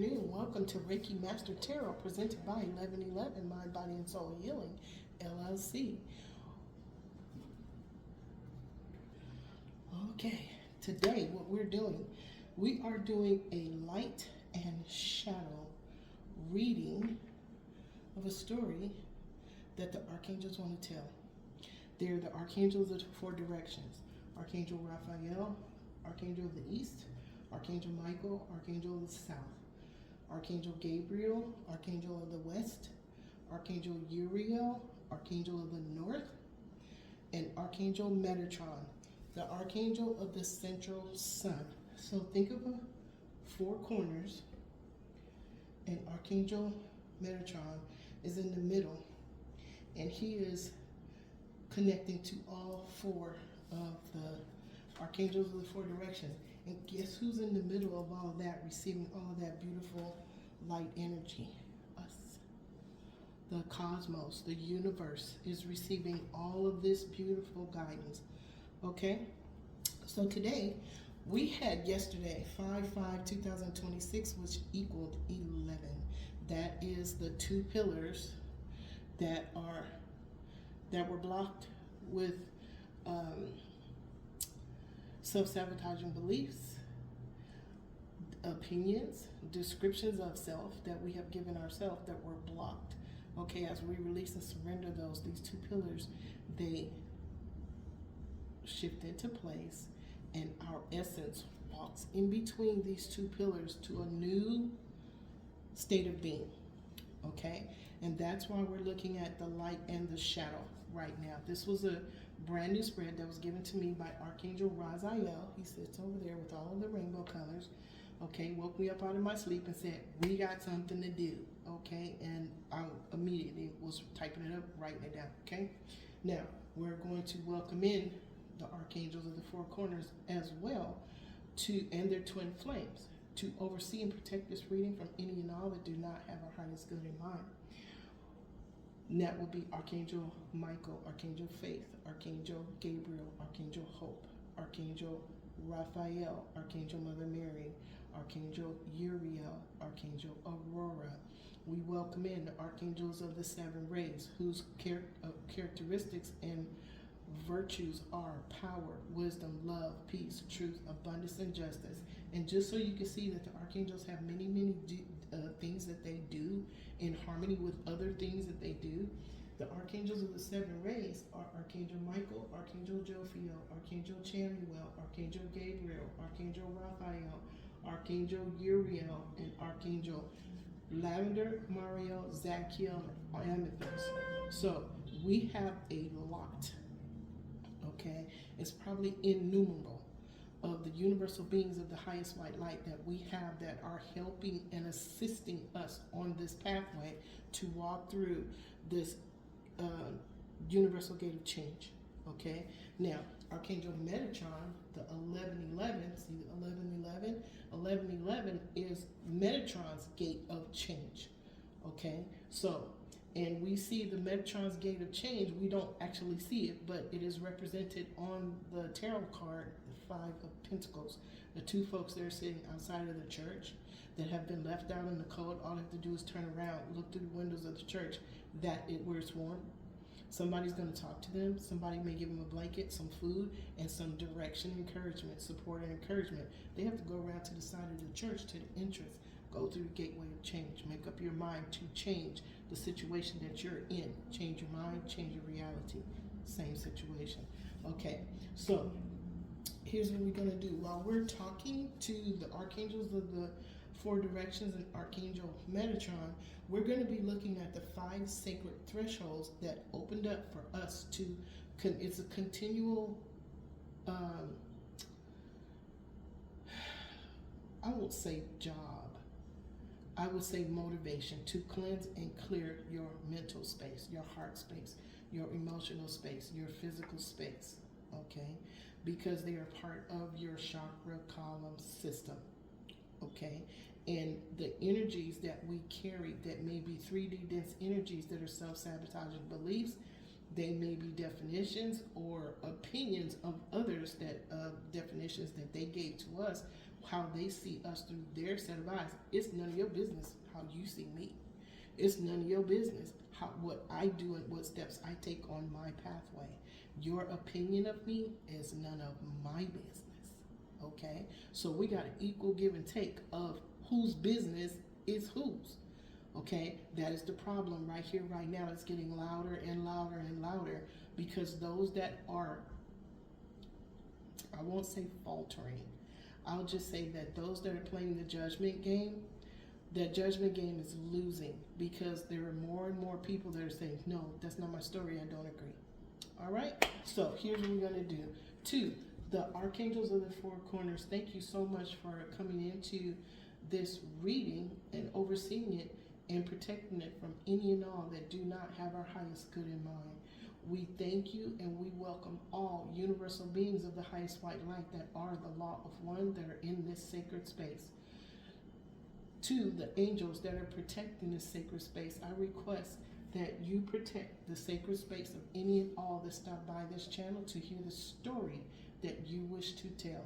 afternoon. Welcome to Reiki Master Tarot, presented by 1111 Mind, Body, and Soul Healing, LLC. Okay, today what we are doing a light and shadow reading of a story that the archangels want to tell. They're the archangels of the four directions: Archangel Raphael, Archangel of the East, Archangel Michael, Archangel of the South, Archangel Gabriel, Archangel of the West, Archangel Uriel, Archangel of the North, and Archangel Metatron, the Archangel of the Central Sun. So think of four corners, and Archangel Metatron is in the middle, and he is connecting to all four of the archangels of the four directions. And guess who's in the middle of all of that, receiving all of that beautiful light energy? Us. The cosmos, the universe, is receiving all of this beautiful guidance. Okay? So today, we had yesterday 5/5/2026, which equaled 11. That is the two pillars that were blocked with self-sabotaging beliefs, opinions, descriptions of self that we have given ourselves that were blocked. Okay, as we release and surrender these two pillars, they shift into place, and our essence walks in between these two pillars to a new state of being. Okay, and that's why we're looking at the light and the shadow right now. This was a brand new spread that was given to me by Archangel Raphael. He sits over there with all of the rainbow colors. Okay, woke me up out of my sleep and said, we got something to do. Okay, and I immediately was typing it up, writing it down. Okay, now we're going to welcome in the archangels of the four corners as well, and their twin flames, to oversee and protect this reading from any and all that do not have our highest good in mind. And that will be Archangel Michael, Archangel Faith, Archangel Gabriel, Archangel Hope, Archangel Raphael, Archangel Mother Mary, Archangel Uriel, Archangel Aurora. We welcome in the archangels of the seven rays, whose characteristics and virtues are power, wisdom, love, peace, truth, abundance, and justice. And just so you can see that the archangels have many things that they do in harmony with other things that they do, the archangels of the seven rays are Archangel Michael, Archangel Jophiel, Archangel Chamuel, Archangel Gabriel, Archangel Raphael, Archangel Uriel, and Archangel Lavender, Mariel, Zachiel, and Amethyst. So we have a lot. Okay, it's probably innumerable of the universal beings of the highest white light that we have that are helping and assisting us on this pathway to walk through this universal gate of change. Okay, now Archangel Metatron, the 1111, see the 1111? 1111 is Metatron's gate of change. Okay, so, and we see the Metatron's gate of change. We don't actually see it, but it is represented on the tarot card, the Five of Pentacles. The two folks that are sitting outside of the church that have been left out in the cold. All they have to do is turn around, look through the windows of the church, where it's warm. Somebody's going to talk to them. Somebody may give them a blanket, some food, and some direction, encouragement, support, and encouragement. They have to go around to the side of the church, to the entrance, go through the gateway of change. Make up your mind to change the situation that you're in. Change your mind, change your reality. Same situation. Okay, so here's what we're going to do. While we're talking to the archangels of the four directions and Archangel Metatron, we're going to be looking at the 5 sacred thresholds that opened up for us to, it's a continual, I won't say job, I would say motivation to cleanse and clear your mental space, your heart space, your emotional space, your physical space, okay? Because they are part of your chakra column system, okay? And the energies that we carry that may be 3D dense energies that are self-sabotaging beliefs, they may be definitions or opinions of others, that definitions that they gave to us, how they see us through their set of eyes. It's none of your business how you see me. It's none of your business what I do and what steps I take on my pathway. Your opinion of me is none of my business. Okay? So we got an equal give and take of whose business is whose. Okay? That is the problem right here, right now. It's getting louder and louder and louder because those that are, I won't say faltering, I'll just say that those that are playing the judgment game, that judgment game is losing because there are more and more people that are saying, no, that's not my story, I don't agree. All right? So here's what we're going to do. 2, the Archangels of the Four Corners, thank you so much for coming into this reading and overseeing it and protecting it from any and all that do not have our highest good in mind. We thank you and we welcome all universal beings of the highest white light that are the law of one that are in this sacred space. 2, the angels that are protecting this sacred space, I request that you protect the sacred space of any and all that stop by this channel to hear the story that you wish to tell.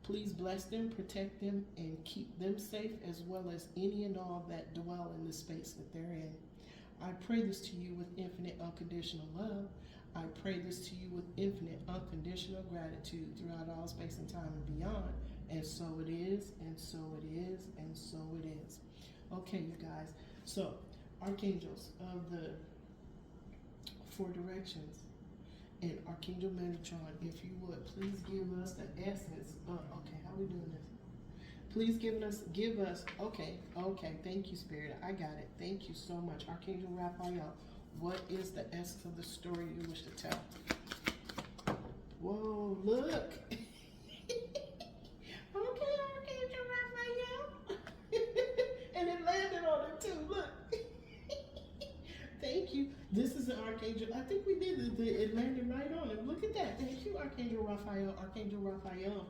Please bless them, protect them, and keep them safe, as well as any and all that dwell in the space that they're in. I pray this to you with infinite unconditional love. I pray this to you with infinite unconditional gratitude throughout all space and time and beyond. And so it is, and so it is, and so it is. Okay, you guys. So, Archangels of the 4 directions and Archangel Metatron, if you would, please give us the essence. Okay, how are we doing this? Please give us, okay, thank you, Spirit. I got it. Thank you so much. Archangel Raphael, what is the essence of the story you wish to tell? Whoa, look. Okay, Archangel Raphael. And it landed on it too, look. Thank you. This is an Archangel. I think we did it. It landed right on it. Look at that. Thank you, Archangel Raphael. Archangel Raphael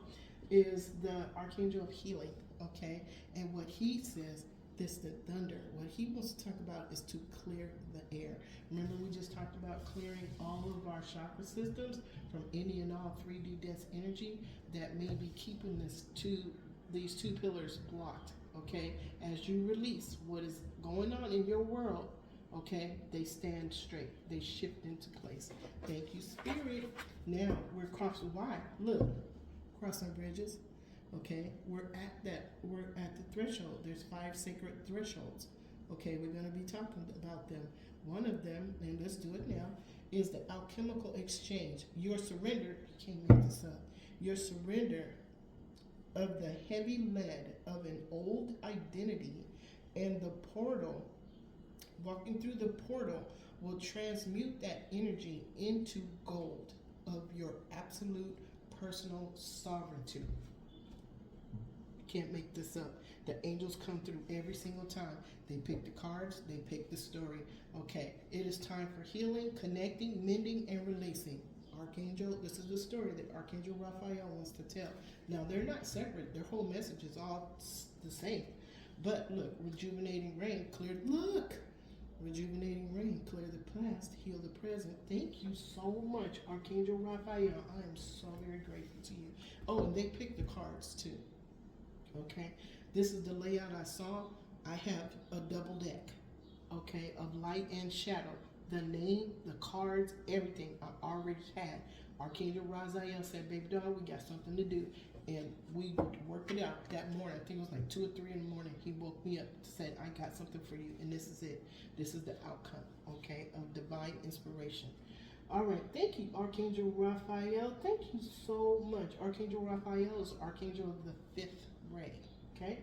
is the Archangel of healing, okay? And what he says, distant thunder, what he wants to talk about is to clear the air. Remember we just talked about clearing all of our chakra systems from any and all 3D dense energy that may be keeping these two pillars blocked, okay? As you release what is going on in your world, okay, they stand straight. They shift into place. Thank you, Spirit. Now we're crossing. Why? Look, crossing bridges. Okay, we're at the threshold. There's 5 sacred thresholds. Okay, we're going to be talking about them. One of them, and let's do it now, is the alchemical exchange. Your surrender. You can't make this up. Your surrender of the heavy lead of an old identity and the portal. Walking through the portal will transmute that energy into gold of your absolute personal sovereignty. Can't make this up. The angels come through every single time. They pick the cards, they pick the story. Okay, it is time for healing, connecting, mending, and releasing. Archangel, this is the story that Archangel Raphael wants to tell. Now, they're not separate. Their whole message is all the same. But look, rejuvenating rain, cleared. Look! Rejuvenating rain, clear the past, heal the present. Thank you so much, Archangel Raphael. I am so very grateful to you. Oh, and they picked the cards too. Okay, this is the layout I saw. I have a double deck, okay, of light and shadow. The name, the cards, everything I already had. Archangel Raphael said, baby doll, we got something to do. And we worked it out that morning. I think it was like 2 or 3 in the morning. He woke me up and said, I got something for you. And this is it. This is the outcome, okay, of divine inspiration. All right. Thank you, Archangel Raphael. Thank you so much. Archangel Raphael is Archangel of the 5th ray, okay?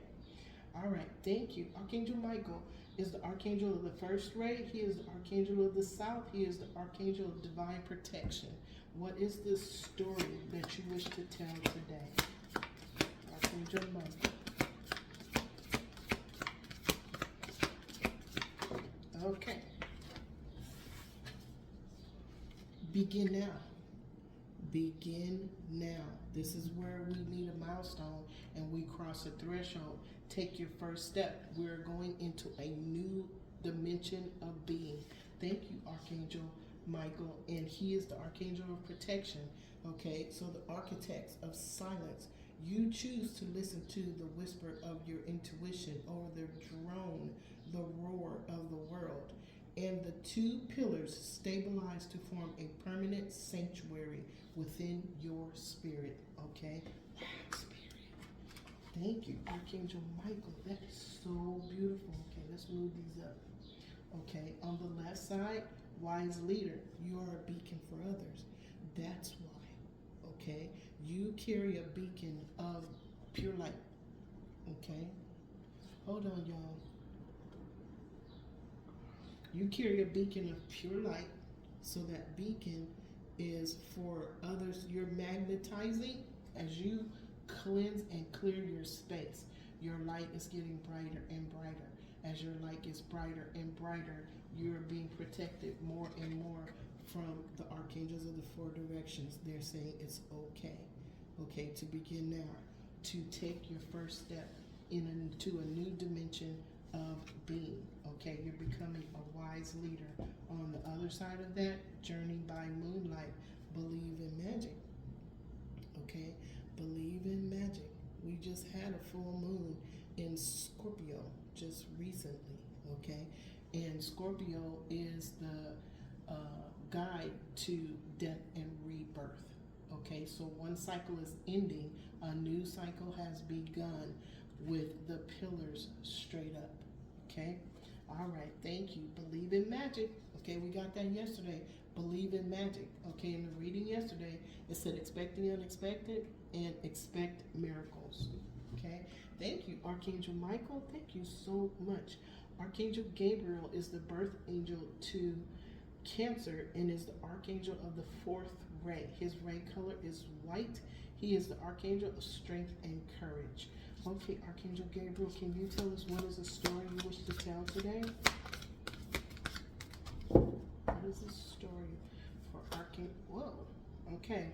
All right. Thank you. Archangel Michael is the Archangel of the 1st ray. He is the Archangel of the South. He is the Archangel of divine protection. What is the story that you wish to tell today? Archangel Michael. Okay. Begin now. Begin now. This is where we meet a milestone and we cross a threshold. Take your first step. We're going into a new dimension of being. Thank you, Archangel Michael, and he is the Archangel of protection. Okay, so the architects of silence You choose to listen to the whisper of your intuition or the drone, the roar of the world. And the two pillars stabilize to form a permanent sanctuary within your spirit. Okay? Spirit. Thank you, Archangel Michael. That is so beautiful. Okay, let's move these up. Okay, on the left side, wise leader. You are a beacon for others. That's why. Okay? You carry a beacon of pure light. Okay? Hold on, y'all. You carry a beacon of pure light, so that beacon is for others. You're magnetizing as you cleanse and clear your space. Your light is getting brighter and brighter. As your light gets brighter and brighter, you're being protected more and more from the archangels of the four directions. They're saying it's okay. Okay, to begin now, to take your first step into a new dimension of being. Okay, you're becoming a wise leader. On the other side of that, journey by moonlight, believe in magic. Okay, believe in magic. We just had a full moon in Scorpio just recently. Okay, and Scorpio is the guide to death and rebirth. Okay, so one cycle is ending, a new cycle has begun with the pillars straight up. Okay, all right, thank you. Believe in magic. Okay, we got that yesterday. Believe in magic. Okay, in the reading yesterday, it said expect the unexpected and expect miracles. Okay, thank you, Archangel Michael. Thank you so much. Archangel Gabriel is the birth angel to Cancer and is the archangel of the fourth ray. His ray color is white. He is the archangel of strength and courage. Okay, Archangel Gabriel, can you tell us what is the story you wish to tell today? What is the story for Archangel? Whoa, okay.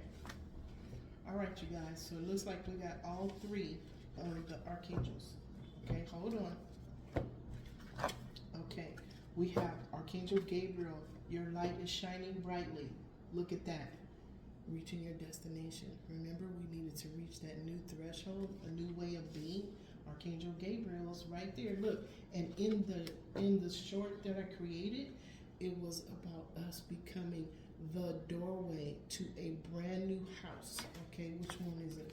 All right, you guys, so it looks like we got all three of the archangels. Okay, hold on. Okay, we have Archangel Gabriel. Your light is shining brightly. Look at that. Reaching your destination. Remember, we needed to reach that new threshold, a new way of being. Archangel Gabriel is right there. Look, and in the short that I created, it was about us becoming the doorway to a brand new house. Okay, which one is it?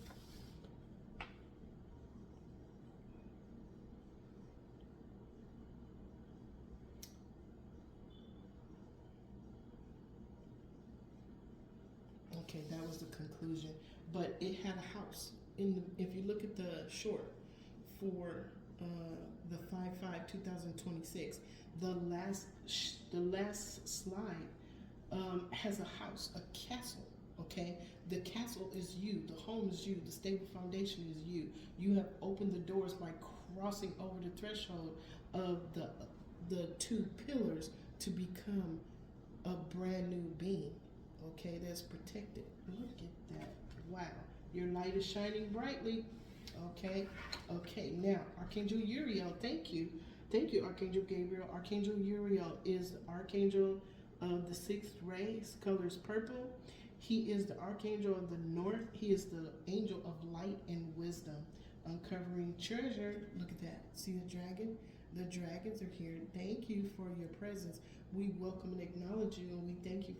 Okay, that was the conclusion. But it had a house. If you look at the short for the 5/5/2026, the last slide has a house, a castle. Okay, the castle is you, the home is you, the stable foundation is you. You have opened the doors by crossing over the threshold of the two pillars to become a brand new being. Okay, that's protected. Look at that. Wow. Your light is shining brightly. Okay. Okay, now, Archangel Uriel, thank you. Thank you, Archangel Gabriel. Archangel Uriel is the archangel of the sixth ray. His color is purple. He is the archangel of the north. He is the angel of light and wisdom. Uncovering treasure. Look at that. See the dragon? The dragons are here. Thank you for your presence. We welcome and acknowledge you, and we thank you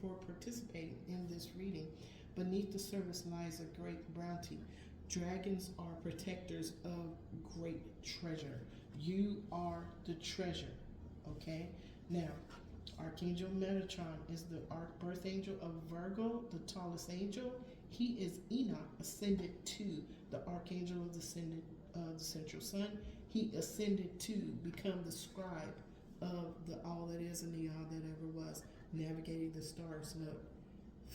for participating in this reading. Beneath the surface lies a great bounty. Dragons are protectors of great treasure. You are the treasure. Okay? Now, Archangel Metatron is the birth angel of Virgo, the tallest angel. He is Enoch, ascended to the archangel of the central sun. He ascended to become the scribe of the all that is and the all that ever was, navigating the stars. Look,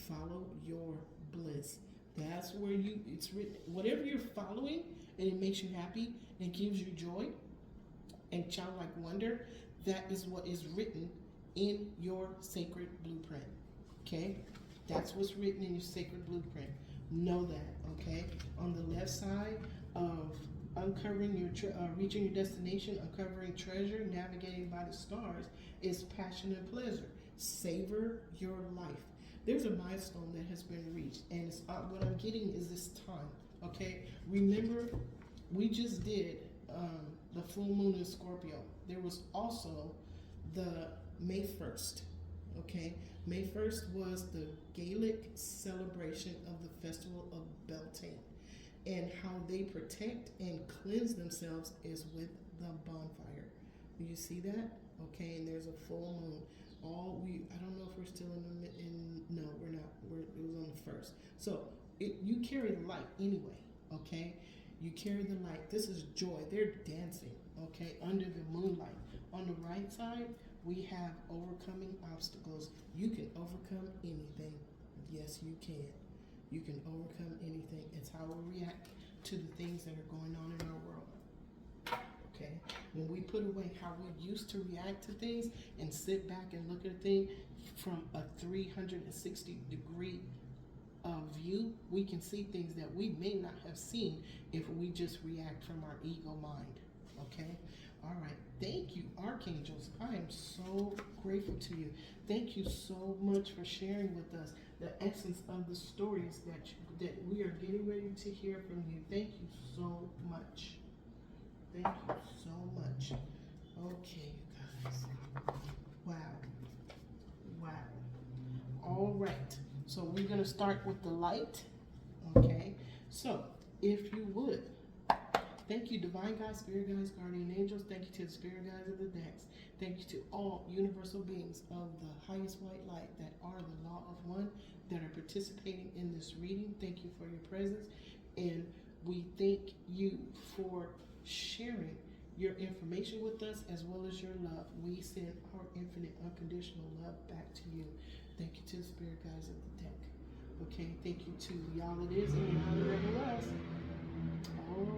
follow your bliss. That's where it's written. Whatever you're following and it makes you happy and gives you joy and childlike wonder, that is what is written in your sacred blueprint. Okay? That's what's written in your sacred blueprint. Know that, okay? On the left side of uncovering reaching your destination, uncovering treasure, navigating by the stars, is passion and pleasure. Savor your life. There's a milestone that has been reached, and what I'm getting is this time. Okay, remember, we just did the full moon in Scorpio. There was also the May 1st. Okay, May 1st was the Gaelic celebration of the Festival of Beltane. And how they protect and cleanse themselves is with the bonfire. Do you see that? Okay, and there's a full moon. I don't know if we're still no, we're not. It was on the 1st. So you carry the light anyway. Okay, you carry the light. This is joy. They're dancing. Okay, under the moonlight. On the right side, we have overcoming obstacles. You can overcome anything. Yes, you can. You can overcome anything. It's how we react to the things that are going on in our world. Okay? When we put away how we used to react to things and sit back and look at a thing from a 360-degree view, we can see things that we may not have seen if we just react from our ego mind. Okay? All right. Thank you, archangels. I am so grateful to you. Thank you so much for sharing with us the essence of the stories that we are getting ready to hear from you. Thank you so much. Thank you so much. Okay, you guys. Wow. Wow. All right. So we're going to start with the light. Okay. So if you would, thank you, divine guides, spirit guides, guardian angels. Thank you to the spirit guides of the decks. Thank you to all universal beings of the highest white light that are the law of one that are participating in this reading. Thank you for your presence. And we thank you for sharing your information with us as well as your love. We send our infinite unconditional love back to you. Thank you to the spirit guides of the deck. Okay, thank you to the all it is and the all it ever was.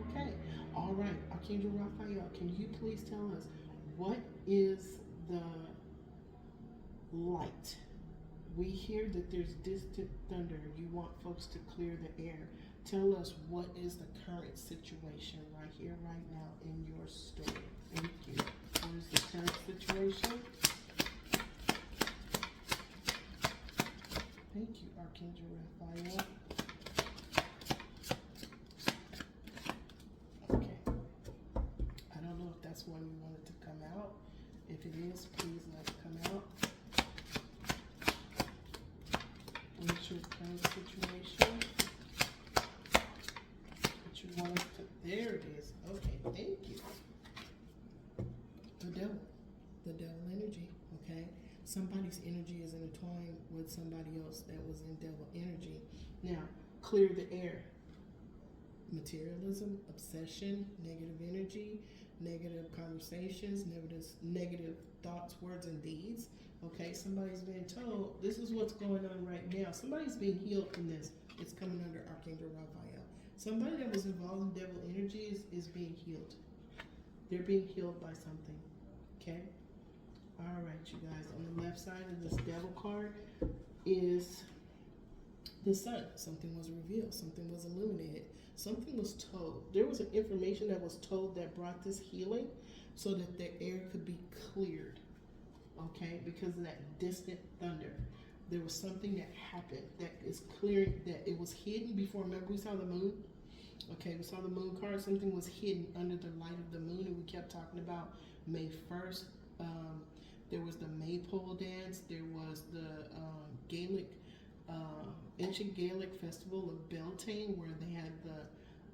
Okay. All right, Archangel Raphael, can you please tell us what is the light? We hear that there's distant thunder. You want folks to clear the air. Tell us what is the current situation right here, right now in your story. Thank you. What is the current situation? Thank you, Archangel Raphael. That's one you wanted to come out. If it is, please let it come out. What's your current situation? What you want us to, there it is. Okay, thank you. The devil energy, okay? Somebody's energy is intertwined with somebody else that was in devil energy. Now, clear the air. Materialism, obsession, negative energy, negative conversations, negative thoughts, words, and deeds. Okay, somebody's being told this is what's going on right now. Somebody's being healed from this. It's coming under Archangel Raphael. Somebody that was involved in devil energies is being healed. They're being healed by something. Okay? All right, you guys. On the left side of this devil card is the sun. Something was revealed. Something was illuminated. Something was told. There was an information that was told that brought this healing so that the air could be cleared. Okay? Because of that distant thunder. There was something that happened that is clearing, that it was hidden before. Remember we saw the moon? Okay, we saw the moon card. Something was hidden under the light of the moon, and we kept talking about May 1st. There was the maypole dance. There was the Gaelic ancient Gaelic festival of Beltane, where they had the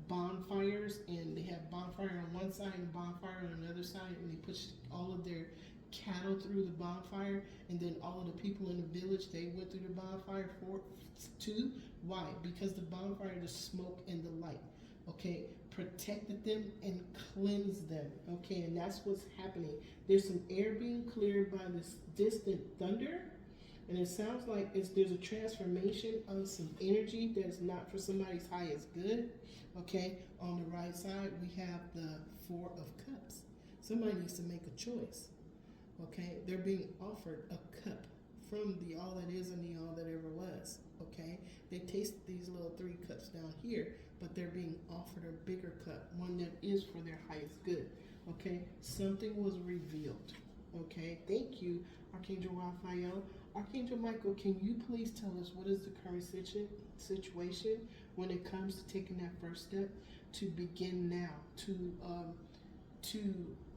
bonfires, and they had bonfire on one side and bonfire on another side, and they pushed all of their cattle through the bonfire, and then all of the people in the village, they went through the bonfire too. Why? Because the bonfire, the smoke and the light, okay, protected them and cleansed them. Okay, and that's what's happening. There's some air being cleared by this distant thunder. And it sounds like there's a transformation of some energy that's not for somebody's highest good. Okay, on the right side, we have the Four of Cups. Somebody needs to make a choice. Okay, they're being offered a cup from the all that is and the all that ever was. Okay, they tasted these little 3 cups down here, but they're being offered a bigger cup, one that is for their highest good. Okay, something was revealed. Okay, thank you, Archangel Raphael. Archangel Michael, can you please tell us what is the current situation when it comes to taking that first step, to begin now, to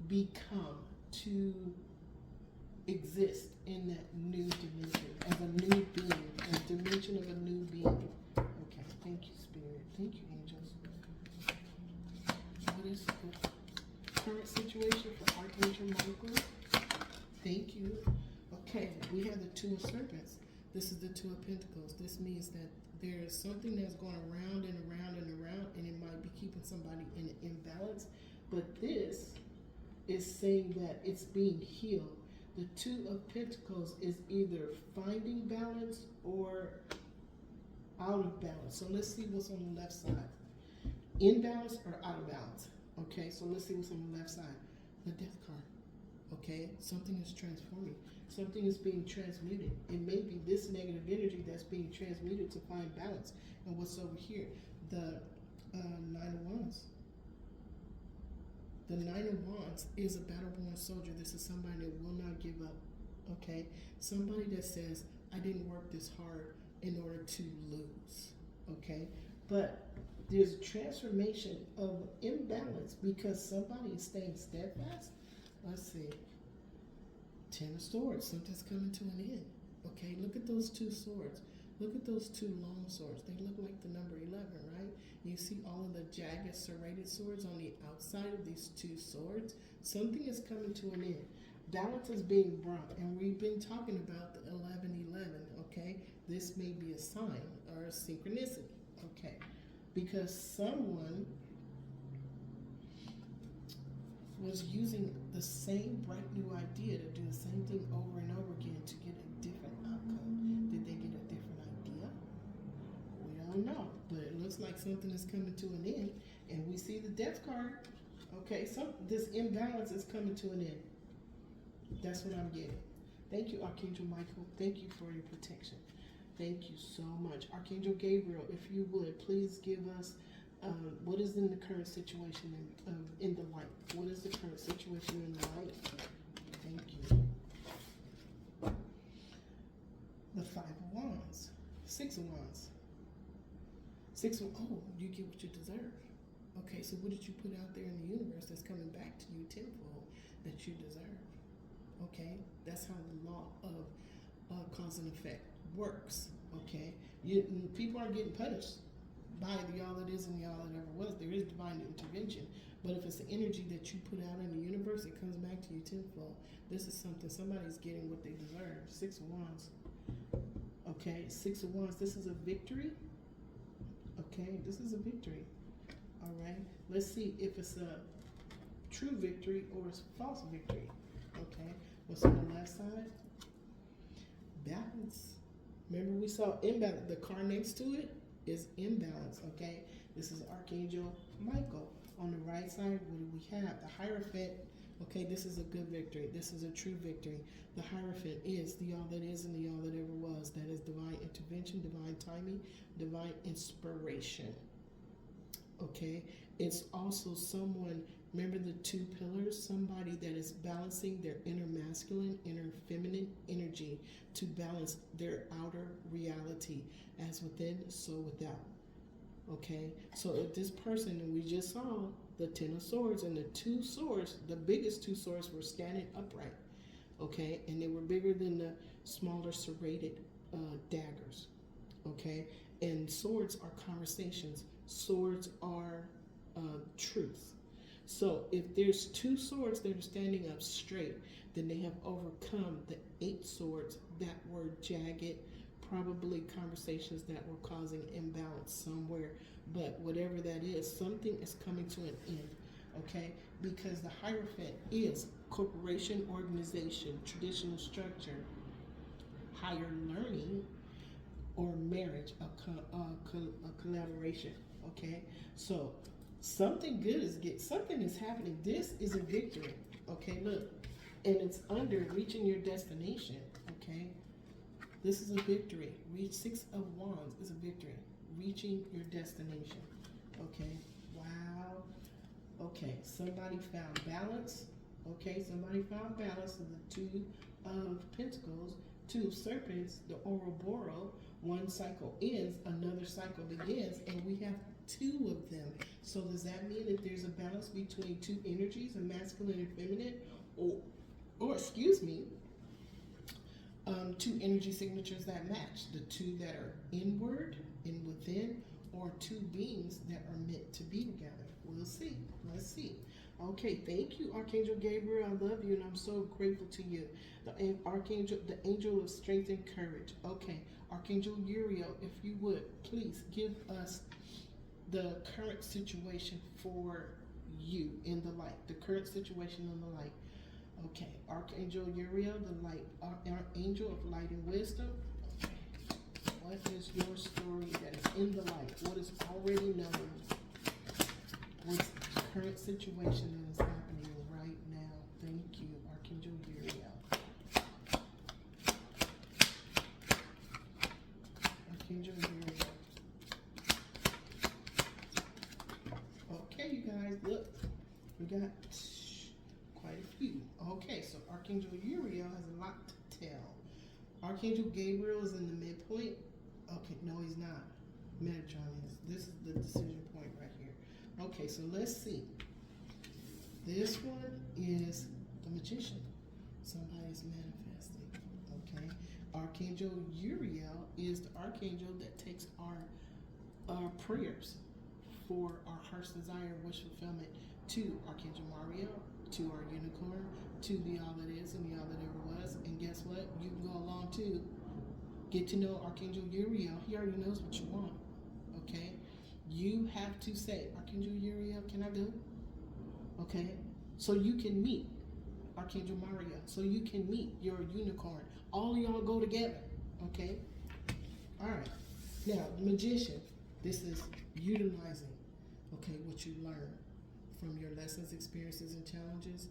become, to exist in that new dimension, as a new being, a dimension of a new being. Okay, thank you, Spirit. Thank you, angels. What is the current situation for Archangel Michael? Thank you. Okay, we have the Two of Serpents. This is the Two of Pentacles. This means that there's something that's going around and around and around, and it might be keeping somebody in an imbalance. But this is saying that it's being healed. The Two of Pentacles is either finding balance or out of balance. So let's see what's on the left side. In balance or out of balance. Okay, so let's see what's on the left side. The Death card. Okay, something is transforming. Something is being transmuted. It may be this negative energy that's being transmuted to find balance. And what's over here? The Nine of Wands. The Nine of Wands is a battle-born soldier. This is somebody that will not give up. Okay, somebody that says, I didn't work this hard in order to lose. Okay, but there's a transformation of imbalance because somebody is staying steadfast. Let's see. Ten of Swords. Something's coming to an end. Okay, look at those two swords. Look at those two long swords. They look like the number 11, right? You see all of the jagged, serrated swords on the outside of these two swords. Something is coming to an end. Balance is being brought, and we've been talking about the 11-11, okay? This may be a sign or a synchronicity, okay? Because someone was using the same bright new idea to do the same thing over and over again to get a different outcome. Did they get a different idea? We don't know, but it looks like something is coming to an end, and we see the Death card. Okay, so this imbalance is coming to an end. That's what I'm getting. Thank you, Archangel Michael. Thank you for your protection. Thank you so much. Archangel Gabriel, if you would, please give us what is in the current situation in the light. What is the current situation in the light? Thank you. The Five of Wands. Six of Wands. Oh, you get what you deserve. Okay, so what did you put out there in the universe that's coming back to you tenfold that you deserve? Okay, that's how the law of cause and effect works. Okay, people are getting punished by the all that is and the all that ever was. There is divine intervention, but if it's the energy that you put out in the universe, it comes back to you tenfold. This is something, somebody's getting what they deserve. Six of Wands. Okay, Six of Wands. This is a victory. Okay, this is a victory. All right, let's see if it's a true victory or it's a false victory. Okay, what's on the left side? Balance. Remember we saw imbalance. The card next to it is imbalance. Okay, this is Archangel Michael. On the right side, what do we have? The Hierophant. Okay, this is a good victory. This is a true victory. The Hierophant is the all that is and the all that ever was. That is divine intervention, divine timing, divine inspiration. Okay, it's also someone, remember the two pillars, somebody that is balancing their inner masculine, inner feminine energy to balance their outer reality, as within, so without. Okay, so if this person, and we just saw the Ten of Swords, and the two swords, the biggest two swords were standing upright. Okay, and they were bigger than the smaller serrated daggers. Okay, and swords are conversations. Swords are truth. So if there's two swords that are standing up straight, then they have overcome the 8 swords that were jagged, probably conversations that were causing imbalance somewhere. But whatever that is, something is coming to an end, okay? Because the Hierophant is corporation, organization, traditional structure, higher learning, or marriage, a collaboration, okay? So something good something is happening. This is a victory, okay? Look, and it's under reaching your destination, okay? This is a victory. Reach 6 of Wands is a victory. Reaching your destination, okay? Wow. Okay, somebody found balance. Okay, somebody found balance of the Two of Pentacles, Two of Serpents, the Ouroboros. One cycle ends, another cycle begins, and we have two of them. So does that mean that there's a balance between two energies, a masculine and feminine, or excuse me, two energy signatures that match, the two that are inward and within, or two beings that are meant to be together? We'll see. Let's see. Okay, thank you, Archangel Gabriel. I love you, and I'm so grateful to you. The Archangel, the angel of strength and courage. Okay, Archangel Uriel, if you would, please give us the current situation for you in the light. The current situation in the light. Okay, Archangel Uriel, the light, angel of light and wisdom. Okay. What is your story that is in the light? What is already known? What's the current situation that is happening right now? Thank you, Archangel Uriel. Archangel Uriel. Okay, you guys, look. We got quite a few. Okay, so Archangel Uriel has a lot to tell. Archangel Gabriel is in the midpoint. Okay, no, he's not. Metatron is. This is the decision point right here. Okay, so let's see. This one is the Magician. Somebody's manifesting. Okay. Archangel Uriel is the archangel that takes our prayers for our heart's desire and wish fulfillment to Archangel Mariel, to our unicorn, to the all that is and the all that ever was. And guess what? You can go along too. Get to know Archangel Uriel. He already knows what you want. Okay? You have to say, Archangel Uriel, can I go? Okay? So you can meet Archangel Mariel. So you can meet your unicorn. All of y'all go together. Okay? Alright. Now, the Magician. This is utilizing, okay, what you learn from your lessons, experiences, and challenges.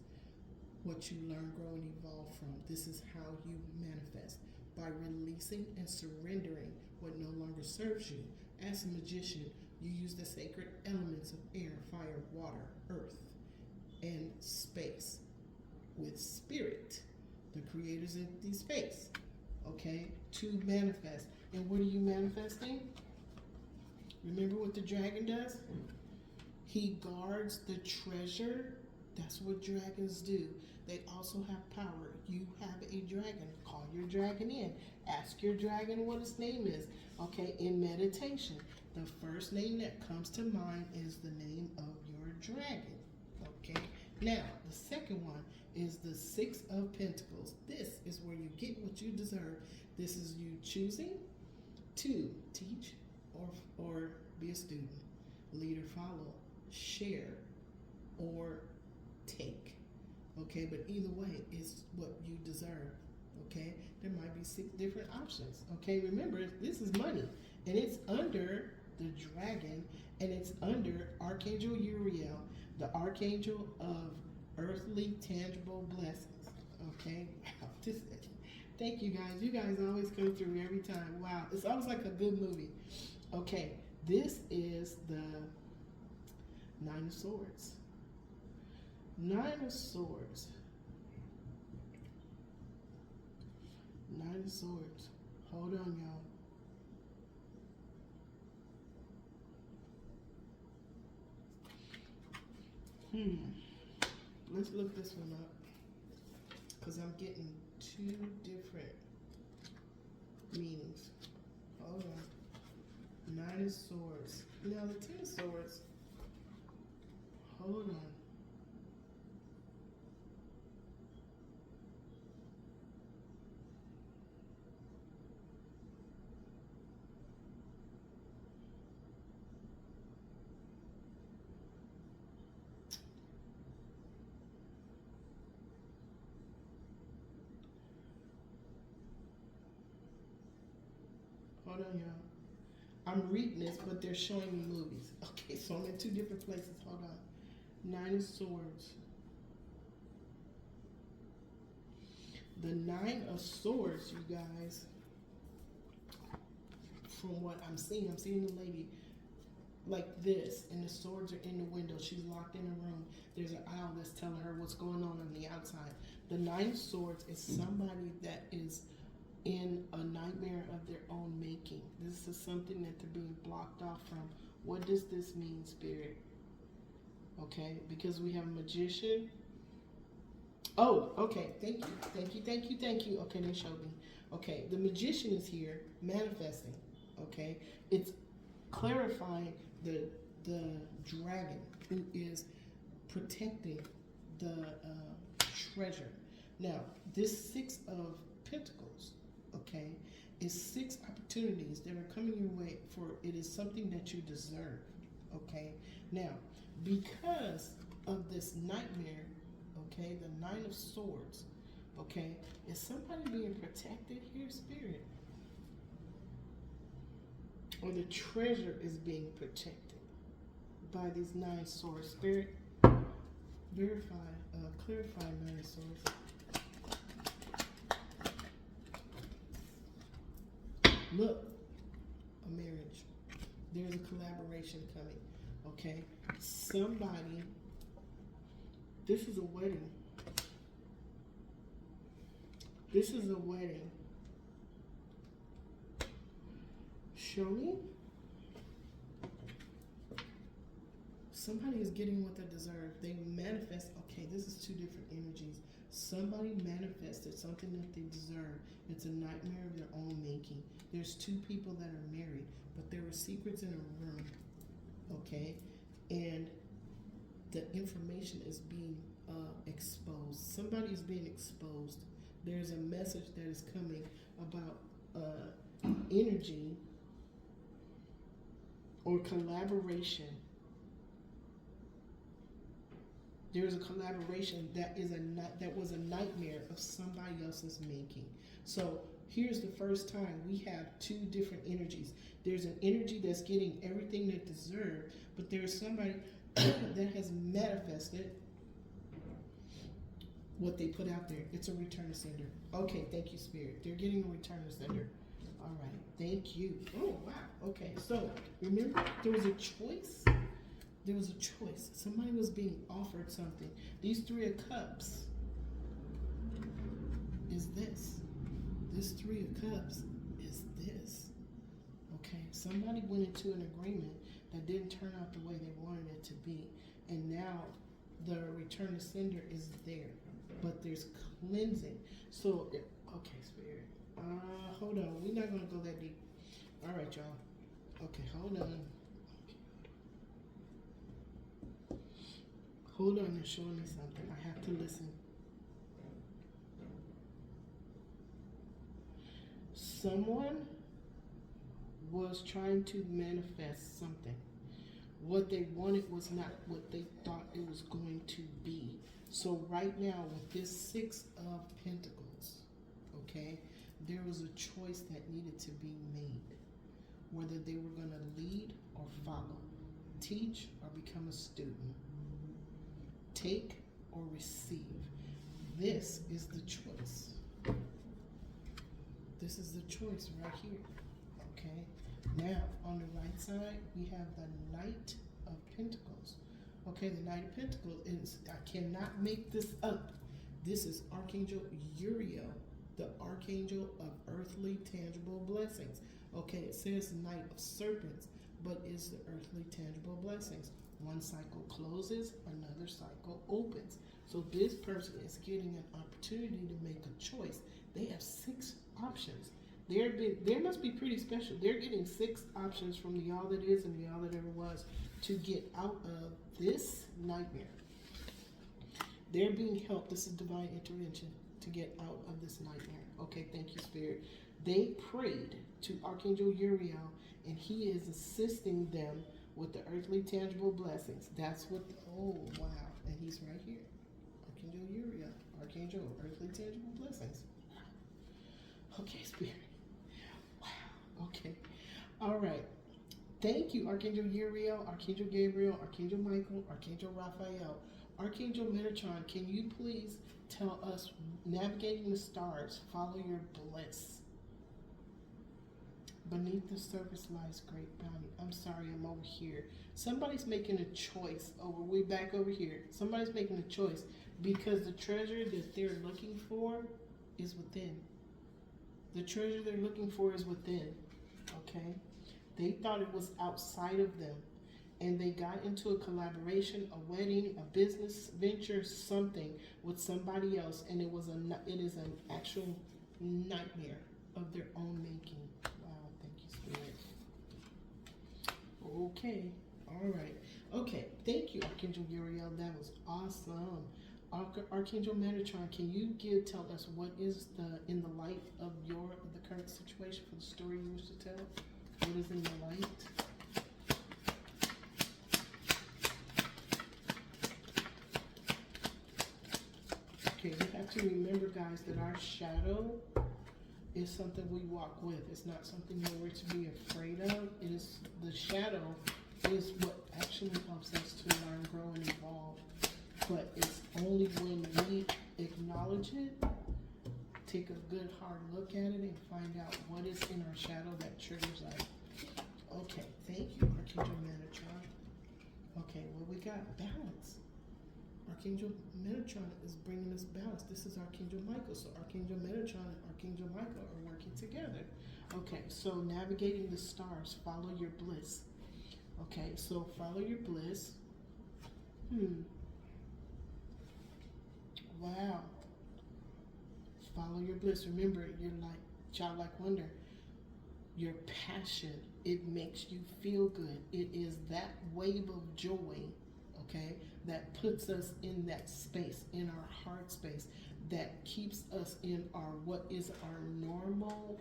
What you learn, grow, and evolve from. This is how you manifest. By releasing and surrendering what no longer serves you. As a magician, you use the sacred elements of air, fire, water, earth, and space with spirit, the creators of the space, okay, to manifest. And what are you manifesting? Remember what the dragon does? He guards the treasure. That's what dragons do. They also have power. You have a dragon. Call your dragon in. Ask your dragon what its name is. Okay, in meditation, the first name that comes to mind is the name of your dragon. Okay, now the second one is the Six of Pentacles. This is where you get what you deserve. This is you choosing to teach or be a student, lead or follow, share or take. Okay, but either way, it's what you deserve. Okay, there might be 6 different options. Okay, remember, this is money, and it's under the dragon, and it's under Archangel Uriel, the archangel of earthly tangible blessings. Okay, thank you guys. You guys always come through every time. Wow, it's always like a good movie. Okay, this is the Nine of Swords. Nine of Swords. Nine of Swords. Hold on, y'all. Let's look this one up, because I'm getting 2 different meanings. Hold on. Nine of Swords. Now the 10 of Swords. Hold on. Hold on, y'all. I'm reading this, but they're showing me movies. Okay, so I'm in 2 different places. Hold on. Nine of Swords. The Nine of Swords, you guys, from what I'm seeing the lady like this, and the swords are in the window. She's locked in a room. There's an owl that's telling her what's going on the outside. The Nine of Swords is somebody that is in a nightmare of their own making. This is something that they're being blocked off from. What does this mean, Spirit? Okay, because we have a magician. Oh, okay. Thank you. Thank you. Thank you. Thank you. Okay, they showed me. Okay, the magician is here manifesting. Okay, it's clarifying the dragon who is protecting the treasure. Now, this Six of Pentacles, okay, is 6 opportunities that are coming your way, for it is something that you deserve. Okay, now because of this nightmare, okay, the Nine of Swords, okay, is somebody being protected here, Spirit? Or the treasure is being protected by these 9 swords? Spirit, verify, clarify 9 swords. Look, a marriage. There's a collaboration coming. Okay, somebody. This is a wedding. This is a wedding. Show me. Somebody is getting what they deserve. They manifest. Okay, this is 2 different energies. Somebody manifested something that they deserve. It's a nightmare of their own making. There's 2 people that are married, but there were secrets in a room. Okay, and the information is being exposed. Somebody is being exposed. There's a message that is coming about energy or collaboration. There's a collaboration that was a nightmare of somebody else's making. So here's the first time we have 2 different energies. There's an energy that's getting everything they deserve, but there's somebody that has manifested what they put out there. It's a return to sender. Okay, thank you, Spirit. They're getting a return to sender. All right, thank you. Oh, wow. Okay, so remember, there was a choice. There was a choice. Somebody was being offered something. These 3 of Cups is this. This 3 of Cups is this. Okay, somebody went into an agreement that didn't turn out the way they wanted it to be. And now the return to sender is there. But there's cleansing. So, okay, Spirit. Hold on. We're not going to go that deep. All right, y'all. Okay, hold on. Hold on, they're showing me something. I have to listen. Someone was trying to manifest something. What they wanted was not what they thought it was going to be. So right now, with this 6 of Pentacles, okay, there was a choice that needed to be made. Whether they were going to lead or follow, teach or become a student, take or receive. This is the choice. This is the choice right here. Okay. Now, on the right side, we have the Knight of Pentacles. Okay, the Knight of Pentacles is, I cannot make this up. This is Archangel Uriel, the Archangel of earthly tangible blessings. Okay, it says Knight of Serpents, but it's the earthly tangible blessings. One cycle closes, another cycle opens. So this person is getting an opportunity to make a choice. They have 6 options. They must be pretty special. They're getting 6 options from the all that is and the all that ever was to get out of this nightmare. They're being helped. This is divine intervention to get out of this nightmare. Okay, thank you, Spirit. They prayed to Archangel Uriel, and he is assisting them with the earthly tangible blessings. That's what, oh, wow. And he's right here. Archangel Uriel, Archangel of earthly tangible blessings. Okay, Spirit. Wow. Okay. All right. Thank you, Archangel Uriel, Archangel Gabriel, Archangel Michael, Archangel Raphael. Archangel Metatron, can you please tell us, navigating the stars, follow your bliss. Beneath the surface lies great bounty. I'm sorry, I'm over here. Somebody's making a choice. We're back over here. Somebody's making a choice because the treasure that they're looking for is within. The treasure they're looking for is within. Okay? They thought it was outside of them. And they got into a collaboration, a wedding, a business venture, something with somebody else, and it is an actual nightmare of their own making. Wow, thank you, Spirit. Okay, all right. Okay, thank you, Archangel Uriel. That was awesome. Archangel Metatron, can you tell us what is in the light of the current situation for the story you wish to tell? What is in the light? Okay, you have to remember, guys, that our shadow is something we walk with. It's not something that we're to be afraid of. It is the shadow is what actually helps us to learn, grow, and evolve. But it's only when we acknowledge it, take a good hard look at it, and find out what is in our shadow that triggers us. Okay, thank you, Archangel Metatron. Okay, well, we got balance. Archangel Metatron is bringing us balance. This is Archangel Michael. So Archangel Metatron and Archangel Michael are working together. Okay, so navigating the stars, follow your bliss. Okay, so follow your bliss. Wow. Follow your bliss. Remember, you're like childlike wonder. Your passion, it makes you feel good. It is that wave of joy, okay, that puts us in that space, in our heart space, that keeps us in what is our normal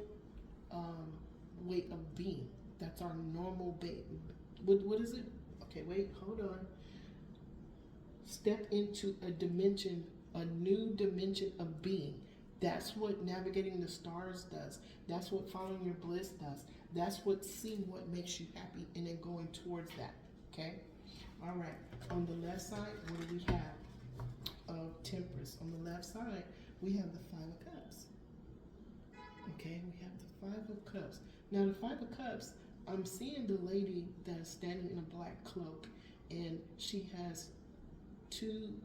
way of being. That's our normal what is it? Okay, wait, hold on. Step into a dimension, a new dimension of being. That's what navigating the stars does. That's what following your bliss does. That's what seeing what makes you happy and then going towards that. Okay? All right. On the left side, what do we have? Of Temperance. On the left side, we have the Five of Cups. Okay? We have the Five of Cups. Now, the Five of Cups, I'm seeing the lady that's standing in a black cloak, and she has three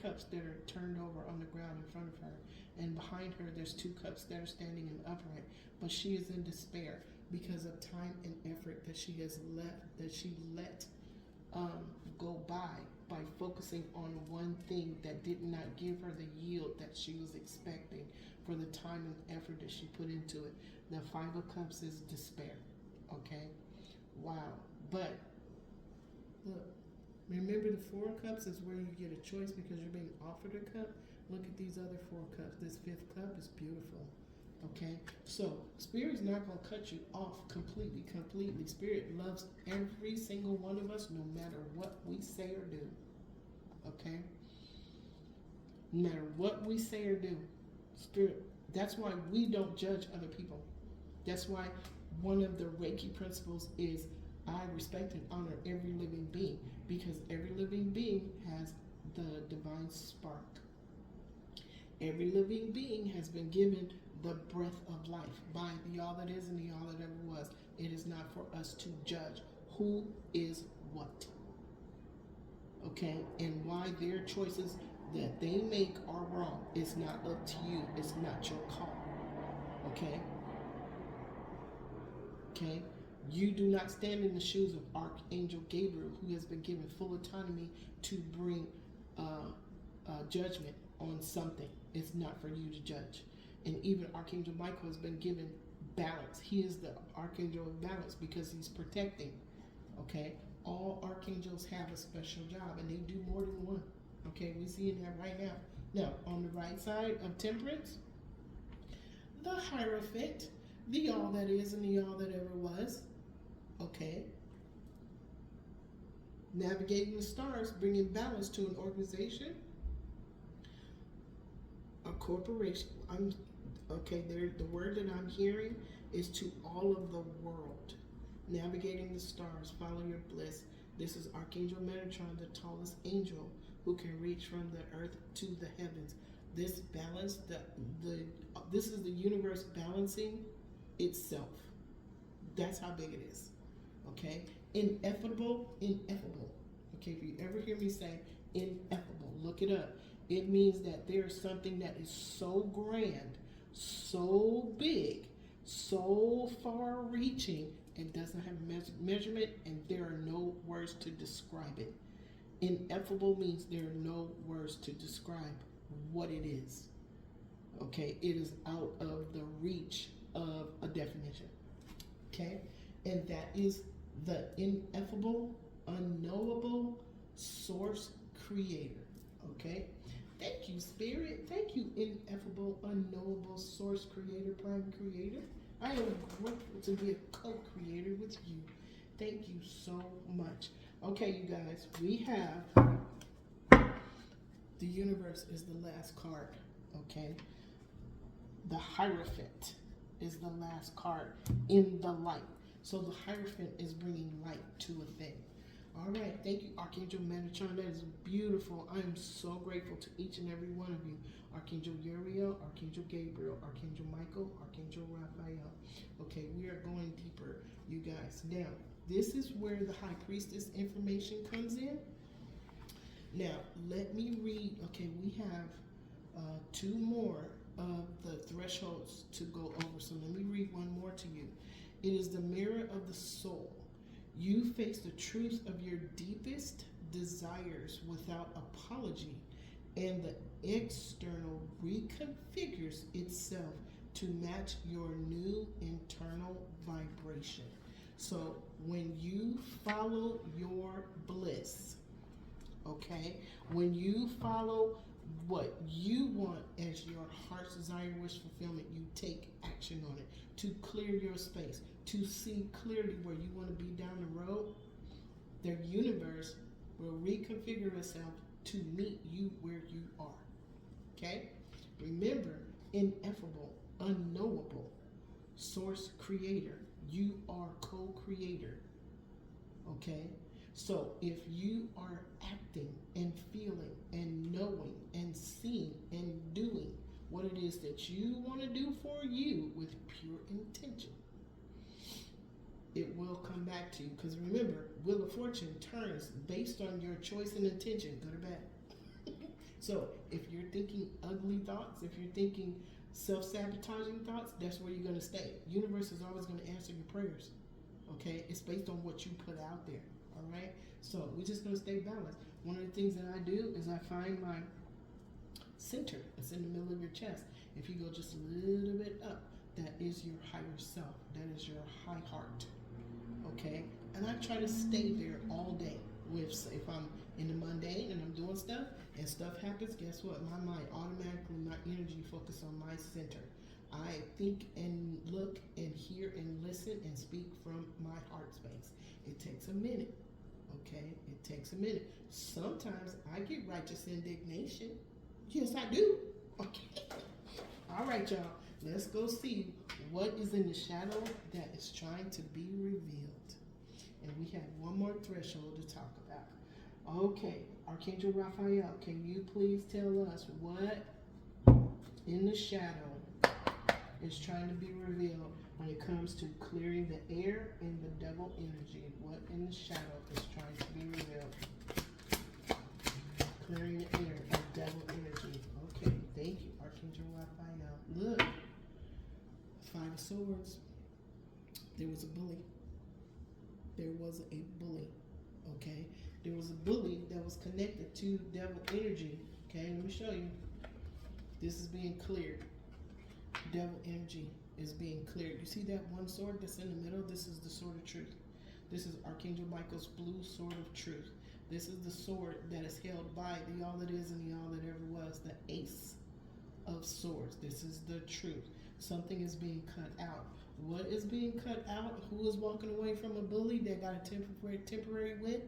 cups that are turned over on the ground in front of her, and behind her there's two cups that are standing in upright, but she is in despair because of time and effort that she let go by focusing on one thing that did not give her the yield that she was expecting for the time and effort that she put into it. The Five of Cups is despair. Okay, wow. But look, remember, the Four of Cups is where you get a choice because you're being offered a cup. Look at these other four cups. This fifth cup is beautiful. Okay? So, Spirit's not going to cut you off completely. Spirit loves every single one of us no matter what we say or do. Okay? No matter what we say or do. Spirit, that's why we don't judge other people. That's why one of the Reiki principles is I respect and honor every living being, because every living being has the divine spark. Every living being has been given the breath of life by the all that is and the all that ever was. It is not for us to judge who is what. Okay? And why their choices that they make are wrong. It's not up to you. It's not your call. Okay? Okay? You do not stand in the shoes of Archangel Gabriel, who has been given full autonomy to bring judgment on something. It's not for you to judge. And even Archangel Michael has been given balance. He is the Archangel of balance because he's protecting. Okay? All archangels have a special job, and they do more than one. Okay? We're seeing that right now. Now, on the right side of Temperance, the Hierophant, the all that is and the all that ever was. Okay. Navigating the stars, bringing balance to an organization, a corporation. The word that I'm hearing is to all of the world. Navigating the stars, follow your bliss. This is Archangel Metatron, the tallest angel who can reach from the earth to the heavens. This balance, this is the universe balancing itself. That's how big it is. Okay? Ineffable. Okay, if you ever hear me say ineffable, look it up. It means that there's something that is so grand, so big, so far reaching, it doesn't have measurement, and there are no words to describe it. Ineffable means there are no words to describe what it is. Okay, it is out of the reach of a definition. Okay, and that is the ineffable, unknowable source creator. Okay, thank you, Spirit. Thank you, ineffable, unknowable source creator, prime creator. I am grateful to be a co-creator with you. Thank you so much. Okay, you guys, we have the universe is the last card. Okay, the Hierophant is the last card in the light. So the Hierophant is bringing light to a thing. All right, thank you, Archangel Metatron. That is beautiful. I am so grateful to each and every one of you. Archangel Uriel, Archangel Gabriel, Archangel Michael, Archangel Raphael. Okay, we are going deeper, you guys. Now, this is where the High Priestess information comes in. Now, let me read. Okay, we have two more of the thresholds to go over. So let me read one more to you. It is the mirror of the soul. You face the truth of your deepest desires without apology, and the external reconfigures itself to match your new internal vibration. So when you follow your bliss, okay, when you follow what you want as your heart's desire, wish fulfillment, you take action on it to clear your space, to see clearly where you want to be down the road. The universe will reconfigure itself to meet you where you are. Okay? Remember, ineffable, unknowable, source creator. You are co-creator. Okay? So if you are acting and feeling and knowing and seeing and doing what it is that you want to do for you with pure intention, it will come back to you. Because remember, Wheel of Fortune turns based on your choice and intention, good or bad. So if you're thinking ugly thoughts, if you're thinking self-sabotaging thoughts, that's where you're going to stay. Universe is always going to answer your prayers. Okay? It's based on what you put out there. All right? So we're just going to stay balanced. One of the things that I do is I find my center. It's in the middle of your chest. If you go just a little bit up, that is your higher self. That is your high heart. Okay? And I try to stay there all day. If I'm in the mundane and I'm doing stuff and stuff happens, guess what? My mind automatically, my energy focus on my center. I think and look and hear and listen and speak from my heart space. It takes a minute. Okay? It takes a minute. Sometimes I get righteous indignation. Yes, I do. Okay. All right, y'all. Let's go see what is in the shadow that is trying to be revealed. And we have one more threshold to talk about. Okay, Archangel Raphael, can you please tell us what in the shadow is trying to be revealed when it comes to clearing the air and the devil energy? What in the shadow is trying to be revealed? Clearing the air and devil energy. Okay, thank you, Archangel Raphael. Look, Five of Swords. There was a bully. There was a bully. Okay, there was a bully that was connected to devil energy. Okay, let me show you. This is being cleared. Devil energy is being cleared. You see that one sword that's in the middle? This is the sword of truth. This is Archangel Michael's blue sword of truth. This is the sword that is held by the all that is and the all that ever was, the ace of swords. This is the truth. Something is being cut out. What is being cut out? Who is walking away from a bully that got a temporary win?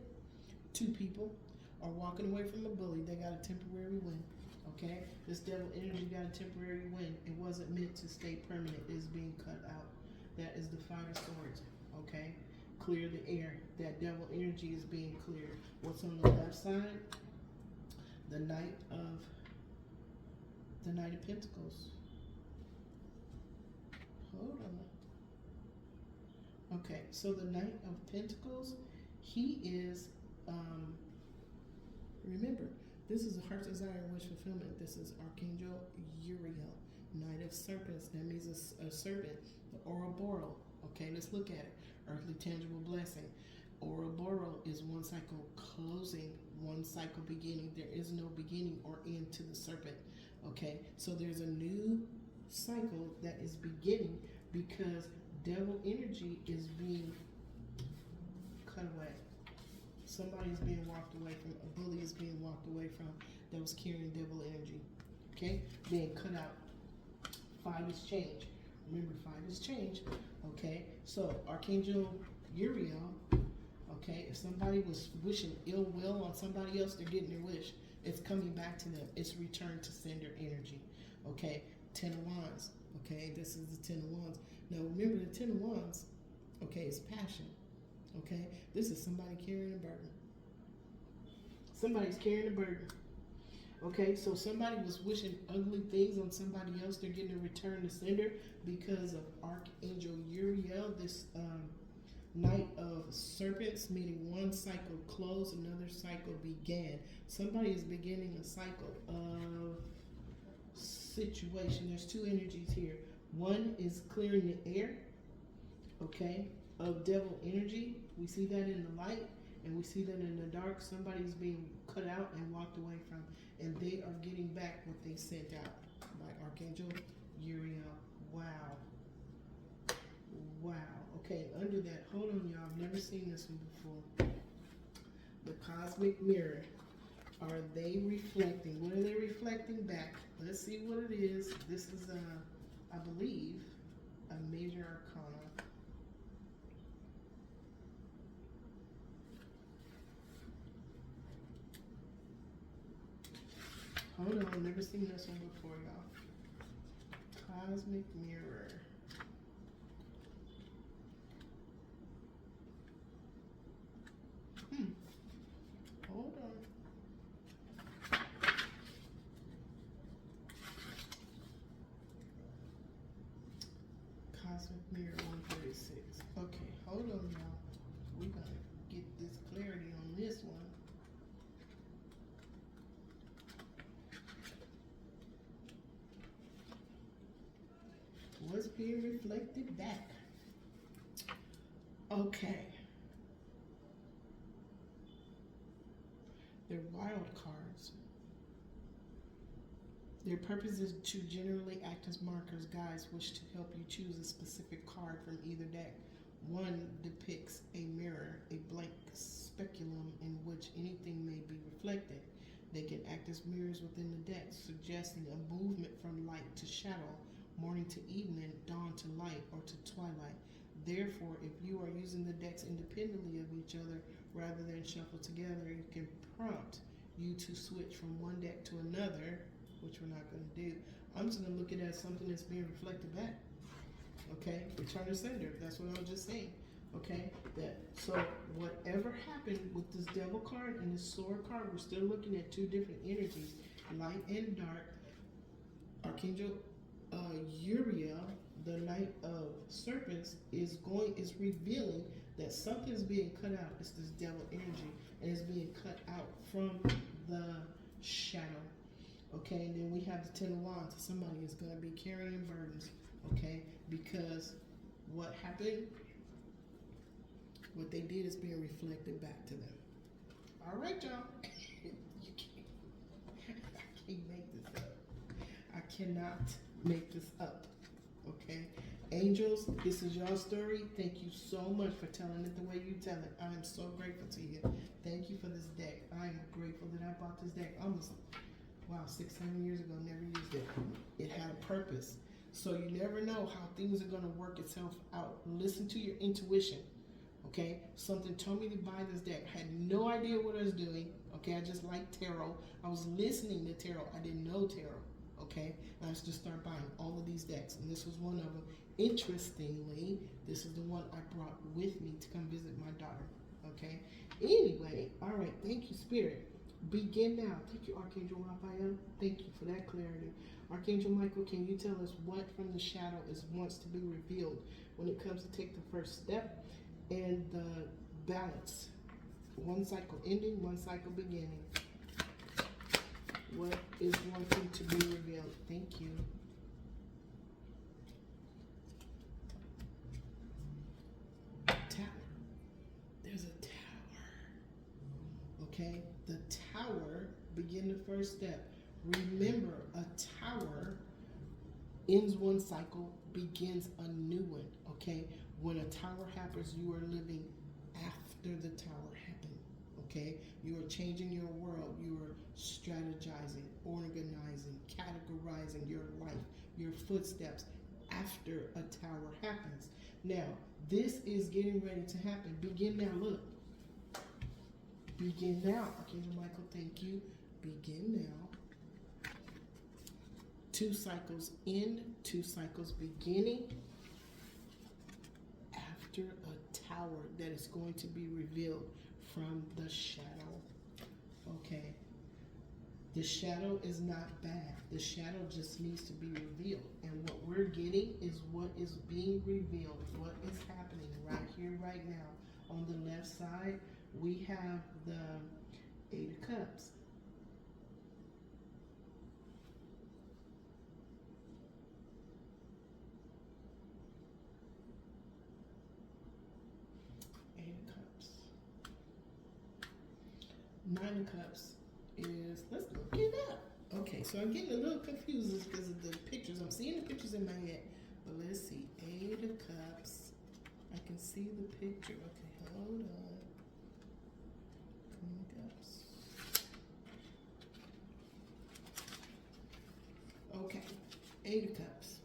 Two people are walking away from a bully that got a temporary win. Okay? This devil energy got a temporary win. It wasn't meant to stay permanent. It is being cut out. That is the Five of Swords. Okay? Clear the air. That devil energy is being cleared. What's on the left side? The Knight of Pentacles. Hold on. Okay, so the Knight of Pentacles, he is, remember, this is a heart's desire and wish fulfillment. This is Archangel Uriel. Knight of Serpents, that means a serpent. The Ouroboros, okay, let's look at it. Earthly tangible blessing. Ouroboros is one cycle closing, one cycle beginning. There is no beginning or end to the serpent, okay? So there's a new cycle that is beginning because devil energy is being cut away. Somebody is being walked away from, a bully is being walked away from that was carrying devil energy, okay? Being cut out. 5 is change. Remember, 5 is change, okay? So, Archangel Uriel, okay, if somebody was wishing ill will on somebody else, they're getting their wish. It's coming back to them. It's return to sender energy, okay? 10 of Wands, okay? This is the 10 of Wands. Now, remember the 10 of Wands, okay, is passion, okay? This is somebody carrying a burden. Somebody's carrying a burden. Okay, so somebody was wishing ugly things on somebody else. They're getting a return to sender because of Archangel Uriel, this Knight of Serpents, meaning one cycle closed, another cycle began. Somebody is beginning a cycle of situation. There's 2 energies here. One is clearing the air, okay, of devil energy. We see that in the light, and we see that in the dark. Somebody's being cut out and walked away from, and they are getting back what they sent out by Archangel Uriel. Wow. Wow. Okay, under that, hold on, y'all. I've never seen this one before. The cosmic mirror. Are they reflecting? What are they reflecting back? Let's see what it is. This is, I believe, a major arcana. Hold on, I've never seen this one before, y'all. Cosmic mirror. Hold on. Cosmic mirror 136. Okay, hold on, y'all. We're gonna get this clarity on this one. What's being reflected back? Okay. They're wild cards. Their purpose is to generally act as markers, guides, which to help you choose a specific card from either deck. One depicts a mirror, a blank speculum in which anything may be reflected. They can act as mirrors within the deck, suggesting a movement from light to shadow, morning to evening, dawn to light, or to twilight. Therefore, if you are using the decks independently of each other rather than shuffled together, it can prompt you to switch from one deck to another, which we're not going to do. I'm just going to look at it as something that's being reflected back. Okay? Return to sender. That's what I was just saying. Okay? So whatever happened with this devil card and this sword card, we're still looking at 2 different energies, light and dark. Archangel Uriel, the Knight of Serpents, is revealing that something's being cut out. It's this devil energy, and it's being cut out from the shadow. Okay, and then we have the 10 of Wands. Somebody is going to be carrying burdens. Okay, because what happened, what they did is being reflected back to them. All right, y'all. You can't. I can't make this up. I cannot make this up. Okay, angels, this is your story. Thank you so much for telling it the way you tell it. I am so grateful to you. Thank you for this deck. I am grateful that I bought this deck almost, 6-7 years ago. Never used it. It had a purpose. So you never know how things are going to work itself out. Listen to your intuition. Okay, something told me to buy this deck. I had no idea what I was doing. Okay, I just liked tarot. I was listening to tarot. I didn't know tarot. Okay, and I just started buying all of these decks, and this was one of them. Interestingly, this is the one I brought with me to come visit my daughter. Okay, anyway, all right, thank you, Spirit. Begin now. Thank you, Archangel Raphael. Thank you for that clarity. Archangel Michael, can you tell us what from the shadow wants to be revealed when it comes to take the first step and the balance? One cycle ending, one cycle beginning. What is wanting to be revealed? Thank you. first step. Remember, a tower ends one cycle, begins a new one, okay? When a tower happens, you are living after the tower happened, okay? You are changing your world. You are strategizing, organizing, categorizing your life, your footsteps after a tower happens. Now, this is getting ready to happen. Begin now, look. Begin now. Archangel Michael, thank you. Begin now. 2 cycles in, 2 cycles beginning after a tower that is going to be revealed from the shadow. Okay. The shadow is not bad. The shadow just needs to be revealed. And what we're getting is what is being revealed, what is happening right here, right now. On the left side, we have the 8 of Cups. Nine of Cups is, let's look it up. Okay, so I'm getting a little confused because of the pictures. I'm seeing the pictures in my head. But let's see. 8 of Cups. I can see the picture. Okay, hold on. Queen of Cups. Okay, 8 of Cups.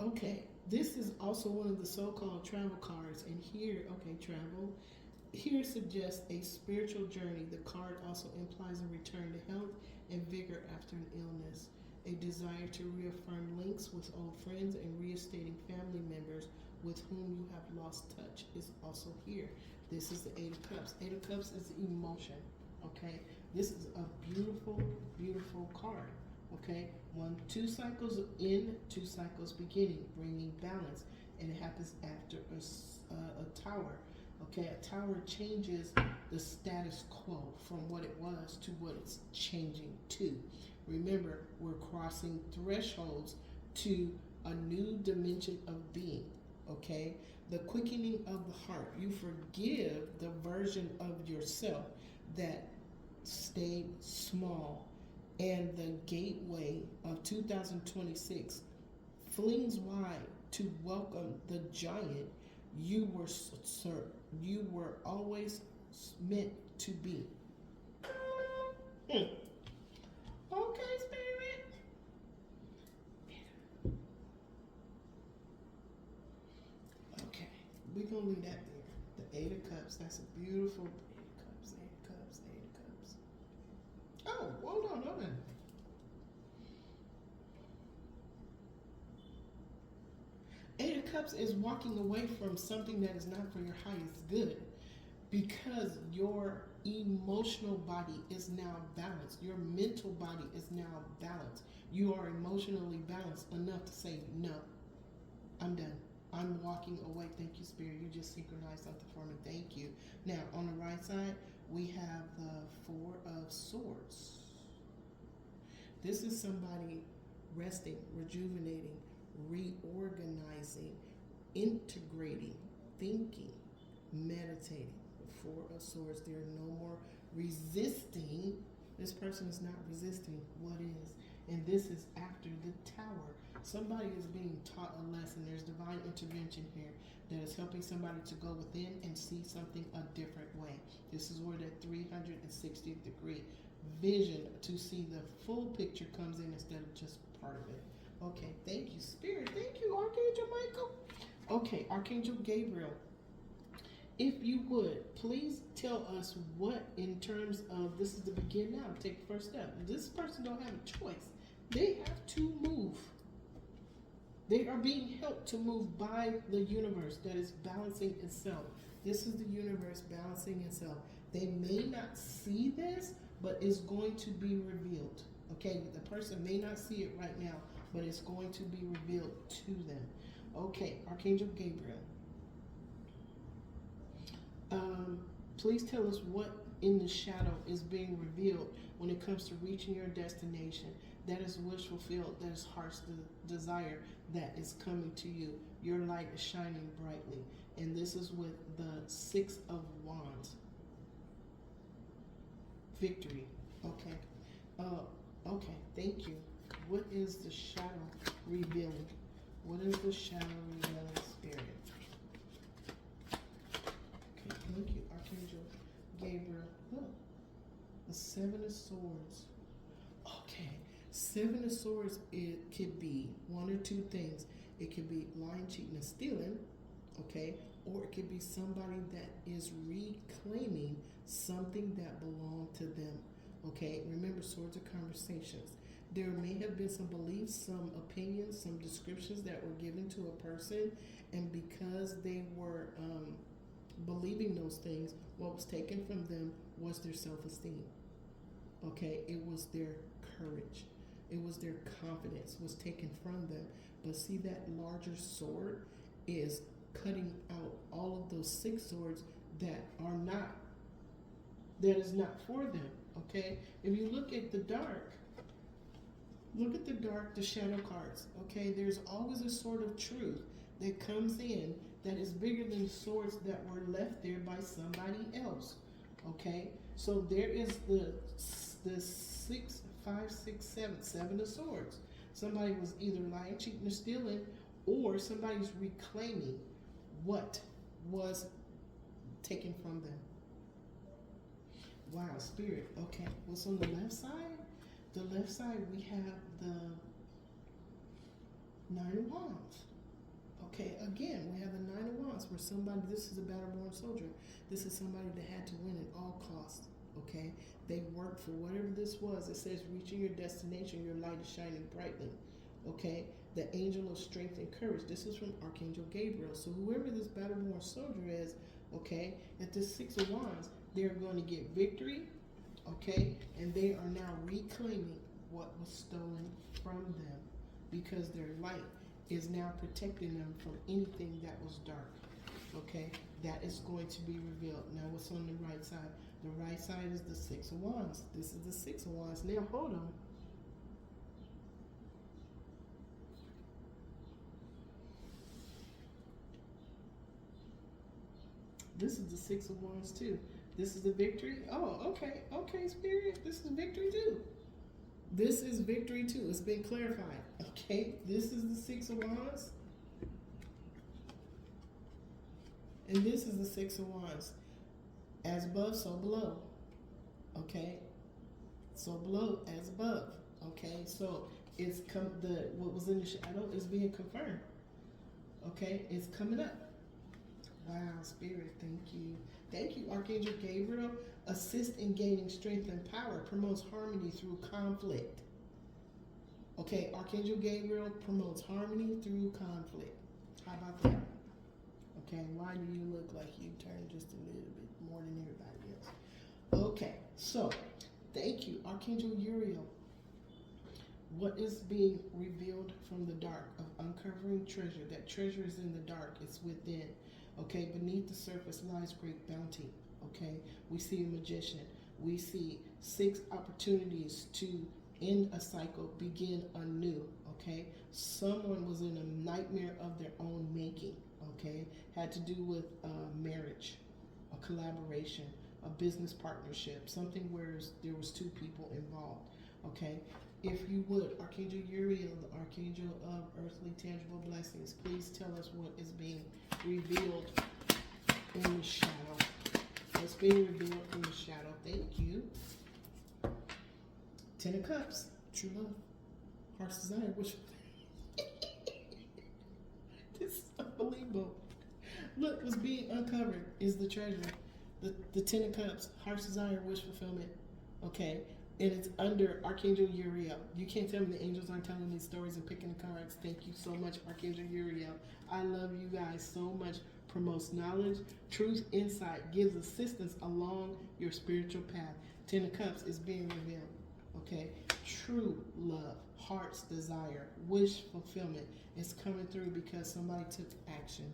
Okay, this is also one of the so-called travel cards, and here, okay, travel, here suggests a spiritual journey. The card also implies a return to health and vigor after an illness, a desire to reaffirm links with old friends and reinstating family members with whom you have lost touch is also here. This is the 8 of Cups. 8 of Cups is emotion, okay? This is a beautiful, beautiful card. Okay, 2 cycles in, 2 cycles beginning, bringing balance, and it happens after a tower. Okay, a tower changes the status quo from what it was to what it's changing to. Remember, we're crossing thresholds to a new dimension of being. Okay, the quickening of the heart. You forgive the version of yourself that stayed small. And the gateway of 2026 flings wide to welcome the giant you were always meant to be. Okay, Spirit. Okay, we're gonna leave that there. The 8 of Cups. That's a beautiful 8 of Cups. 8 of Cups. 8 of Cups. Oh, hold on. 8 of Cups is walking away from something that is not for your highest good because your emotional body is now balanced. Your mental body is now balanced. You are emotionally balanced enough to say, no, I'm done. I'm walking away. Thank you, Spirit. You just synchronized something for me. Thank you. Now, on the right side, we have the 4 of Swords. This is somebody resting, rejuvenating, reorganizing, integrating, thinking, meditating. The 4 of Swords. There are no more resisting. This person is not resisting what is. And this is after the tower. Somebody is being taught a lesson. There's divine intervention here that is helping somebody to go within and see something a different way. This is where that 360 degree vision to see the full picture comes in instead of just part of it. Okay, thank you, Spirit. Thank you, Archangel Michael. Okay, Archangel Gabriel, if you would, please tell us what in terms of, this is the begin now, take the first step. This person don't have a choice. They have to move. They are being helped to move by the universe that is balancing itself. This is the universe balancing itself. They may not see this, but it's going to be revealed. Okay, the person may not see it right now, but it's going to be revealed to them. Okay, Archangel Gabriel. Please tell us what in the shadow is being revealed when it comes to reaching your destination. That is wish fulfilled. That is heart's desire that is coming to you. Your light is shining brightly. And this is with the Six of Wands. Victory. Okay. Okay, thank you. What is the shadow revealing? What is the shadow revealing, Spirit? Okay, thank you, Archangel Gabriel. Look, the Seven of Swords. Okay, Seven of Swords, it could be one or two things. It could be lying, cheating, and stealing, okay? Or it could be somebody that is reclaiming something that belonged to them, okay? Remember, swords are conversations. There may have been some beliefs, some opinions, some descriptions that were given to a person, and because they were believing those things, what was taken from them was their self-esteem, okay? It was their courage. It was their confidence was taken from them. But see, that larger sword is cutting out all of those six swords that is not for them, okay? If you look at the dark, the shadow cards, okay? There's always a sort of truth that comes in that is bigger than swords that were left there by somebody else, okay? So there is the 6, 5, 6, 7, 7 of swords. Somebody was either lying, cheating, or stealing, or somebody's reclaiming what was taken from them. Wow, Spirit. Okay, what's on the left side? The left side, we have the Nine of Wands. Okay, again, we have the Nine of Wands where somebody, this is a battle-born soldier. This is somebody that had to win at all costs, okay? They worked for whatever this was. It says, reaching your destination, your light is shining brightly, okay? The angel of strength and courage. This is from Archangel Gabriel. So whoever this battle-born soldier is, okay, at this Six of Wands, they're going to get victory, okay? And they are now reclaiming what was stolen from them because their light is now protecting them from anything that was dark, okay? That is going to be revealed. Now, what's on the right side? The right side is the Six of Wands. This is the Six of Wands. Now, hold on. This is the Six of Wands too. This is the victory. Oh, okay. Okay, Spirit. This is victory too. This is victory too. It's been clarified. Okay. This is the Six of Wands. And this is the Six of Wands. As above, so below. Okay. So below, as above. Okay. So it's what was in the shadow is being confirmed. Okay. It's coming up. Wow, Spirit, thank you. Thank you, Archangel Gabriel. Assist in gaining strength and power. Promotes harmony through conflict. Okay, Archangel Gabriel promotes harmony through conflict. How about that? Okay, why do you look like you turned just a little bit more than everybody else? Okay, so thank you, Archangel Uriel. What is being revealed from the dark of uncovering treasure? That treasure is in the dark. It's within. Okay, beneath the surface lies great bounty. Okay, we see a magician. We see 6 opportunities to end a cycle, begin anew. Okay, someone was in a nightmare of their own making. Okay, had to do with marriage, a collaboration, a business partnership, something where there was 2 people involved. Okay, if you would, Archangel Uriel, the Archangel of earthly tangible blessings, please tell us what is being revealed in the shadow. What's being revealed in the shadow? Thank you. 10 of Cups, true love, heart's desire, wish. This is unbelievable. Look, what's being uncovered is the treasure. The 10 of Cups, heart's desire, wish fulfillment. Okay. And it's under Archangel Uriel. You can't tell me the angels aren't telling these stories and picking the cards. Thank you so much, Archangel Uriel. I love you guys so much. Promotes knowledge, truth, insight, gives assistance along your spiritual path. 10 of Cups is being revealed. Okay? True love, heart's desire, wish fulfillment is coming through because somebody took action.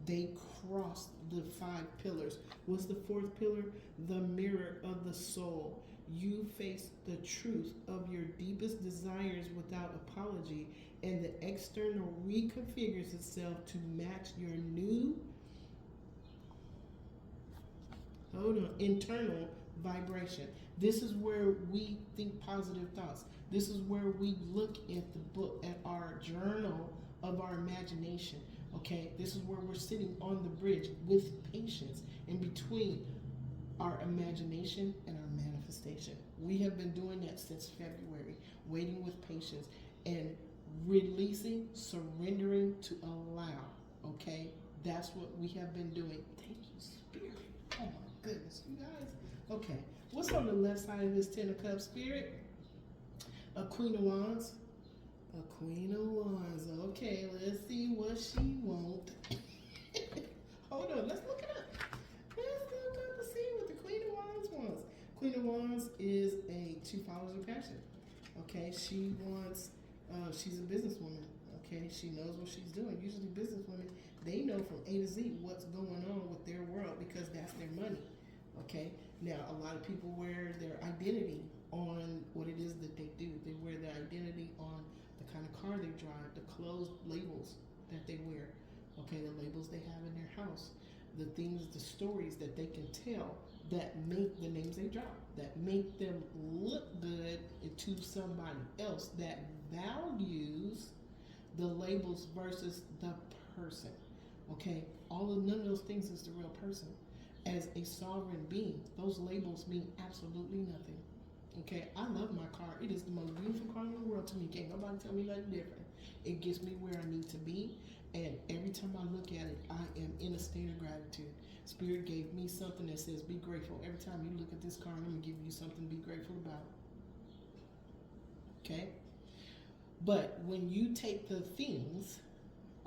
They crossed the 5 pillars. What's the 4th pillar? The mirror of the soul. You face the truth of your deepest desires without apology, and the external reconfigures itself to match your new internal vibration. This is where we think positive thoughts. This is where we look at the book, at our journal of our imagination. Okay, this is where we're sitting on the bridge with patience in between our imagination and our manifestation. We have been doing that since February, waiting with patience and releasing, surrendering to allow. Okay, that's what we have been doing. Thank you, Spirit. Oh my goodness, you guys. Okay, what's on the left side of this 10 of Cups, Spirit? A Queen of Wands. A Queen of Wands. Okay, let's see what she wants. Hold on, let's look it up. Let's look up and see what the Queen of Wands wants. Queen of Wands is she follows her passion. Okay, she wants, she's a businesswoman. Okay, she knows what she's doing. Usually businesswomen, they know from A to Z what's going on with their world because that's their money. Okay, now a lot of people wear their identity on what it is that they do. They wear their identity on the kind of car they drive, the clothes labels that they wear, okay, the labels they have in their house, the things, the stories that they can tell that make the names they drop, that make them look good to somebody else, that values the labels versus the person, okay? None of those things is the real person. As a sovereign being, those labels mean absolutely nothing. Okay, I love my car. It is the most beautiful car in the world to me. Can't nobody tell me nothing different. It gets me where I need to be, and every time I look at it, I am in a state of gratitude. Spirit gave me something that says, be grateful. Every time you look at this car, I'm going to give you something to be grateful about. Okay? But when you take the things,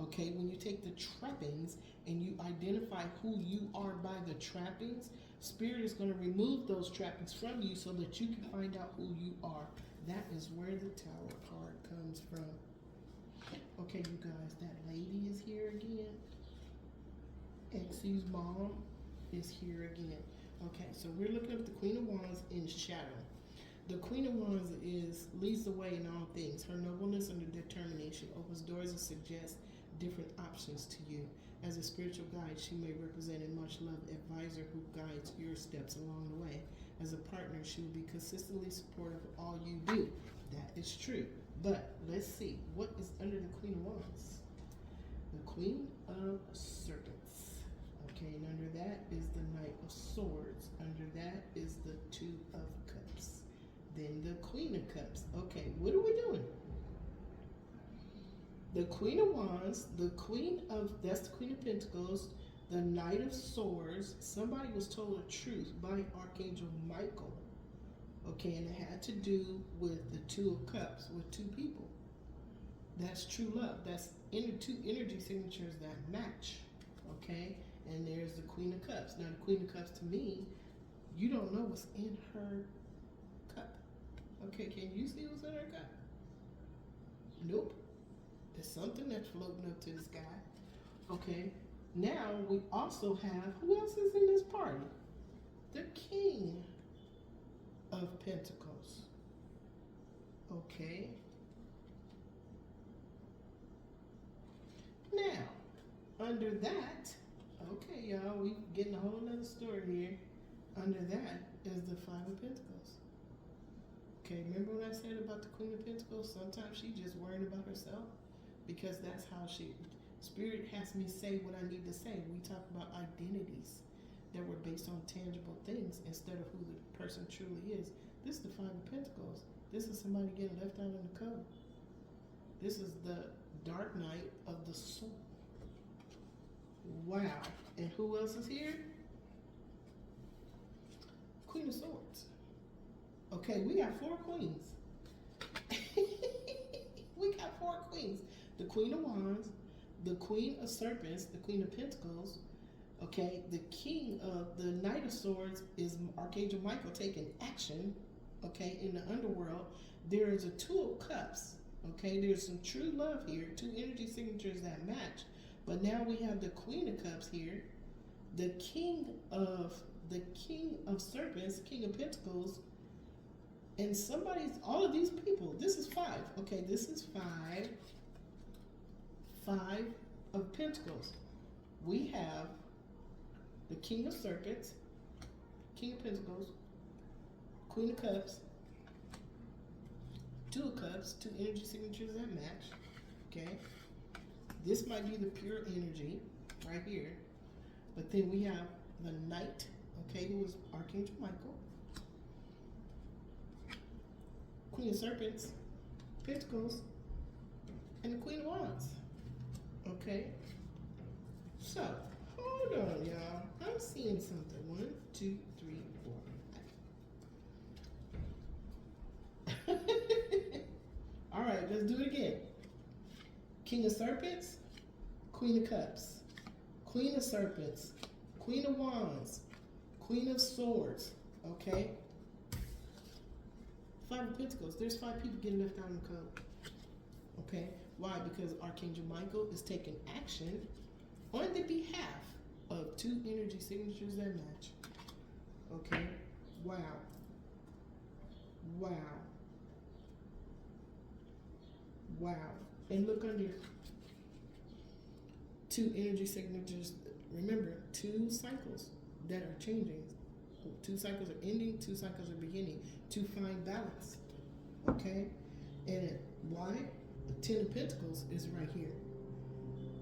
okay, when you take the trappings and you identify who you are by the trappings, Spirit is going to remove those trappings from you so that you can find out who you are. That is where the Tower card comes from. Okay, you guys, that lady is here again. Xy's mom is here again. Okay, so we're looking at the Queen of Wands in shadow. The Queen of Wands leads the way in all things. Her nobleness and her determination opens doors and suggests different options to you. As a spiritual guide, she may represent a much-loved advisor who guides your steps along the way. As a partner, she will be consistently supportive of all you do. That is true. But let's see, what is under the Queen of Wands? The Queen of Serpents. Okay, and under that is the Knight of Swords. Under that is the Two of Cups. Then the Queen of Cups. Okay, what are we doing? The Queen of Wands, that's the Queen of Pentacles, the Knight of Swords. Somebody was told a truth by Archangel Michael. Okay, and it had to do with the Two of Cups, with two people. That's true love. That's two energy signatures that match. Okay, and there's the Queen of Cups. Now, the Queen of Cups, to me, you don't know what's in her cup. Okay, can you see what's in her cup? Nope. There's something that's floating up to the sky. Okay, now we also have, who else is in this party? The King of Pentacles. Okay. Now, under that, okay, y'all, we getting a whole nother story here. Under that is the Five of Pentacles. Okay, remember what I said about the Queen of Pentacles? Sometimes she's just worrying about herself because that's how Spirit has me say what I need to say. We talk about identities that were based on tangible things instead of who the person truly is. This is the Five of Pentacles. This is somebody getting left out in the cold. This is the Dark Night of the Soul. Wow. And who else is here? Queen of Swords. Okay, we got 4 queens. We got 4 queens. The Queen of Wands, the Queen of Serpents, the Queen of Pentacles. Okay, the Knight of Swords is Archangel Michael taking action. Okay, in the underworld. There is a Two of Cups. Okay, there's some true love here. 2 energy signatures that match. But now we have the Queen of Cups here, the King of Serpents, King of Pentacles, and all of these people. This is 5. Okay, this is 5. 5 of Pentacles. We have the King of Serpents, King of Pentacles, Queen of Cups, 2 of Cups, 2 energy signatures that match. Okay, this might be the pure energy right here, but then we have the Knight, okay, who is Archangel Michael, Queen of Serpents, Pentacles, and the Queen of Wands. Okay, so hold on, y'all. I'm seeing something. 1, 2, 3, 4. All right, let's do it again. King of Serpents, Queen of Cups, Queen of Serpents, Queen of Wands, Queen of Swords, okay? 5 of Pentacles. There's 5 people getting left out in the code, okay? Why? Because Archangel Michael is taking action on the behalf of 2 energy signatures that match, okay? Wow. Wow. Wow. And look under 2 energy signatures. Remember, 2 cycles that are changing. 2 cycles are ending, 2 cycles are beginning to find balance. Okay? And why? The 10 of Pentacles is right here.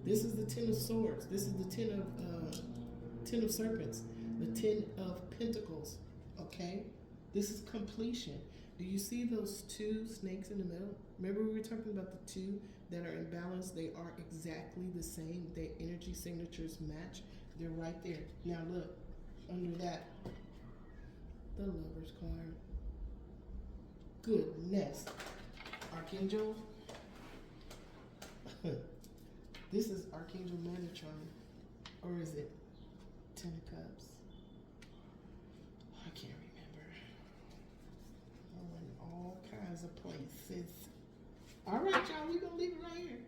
This is the 10 of Swords. This is the 10 of Serpents. The 10 of Pentacles. Okay? This is completion. Do you see those 2 snakes in the middle? Remember we were talking about the 2 that are in balance? They are exactly the same. Their energy signatures match. They're right there. Now look, under that, the Lover's card. Goodness. Archangel. This is Archangel Metatron. Or is it 10 of Cups? I can't remember. Oh, in all kinds of places. All right, y'all, we're going to leave it right here.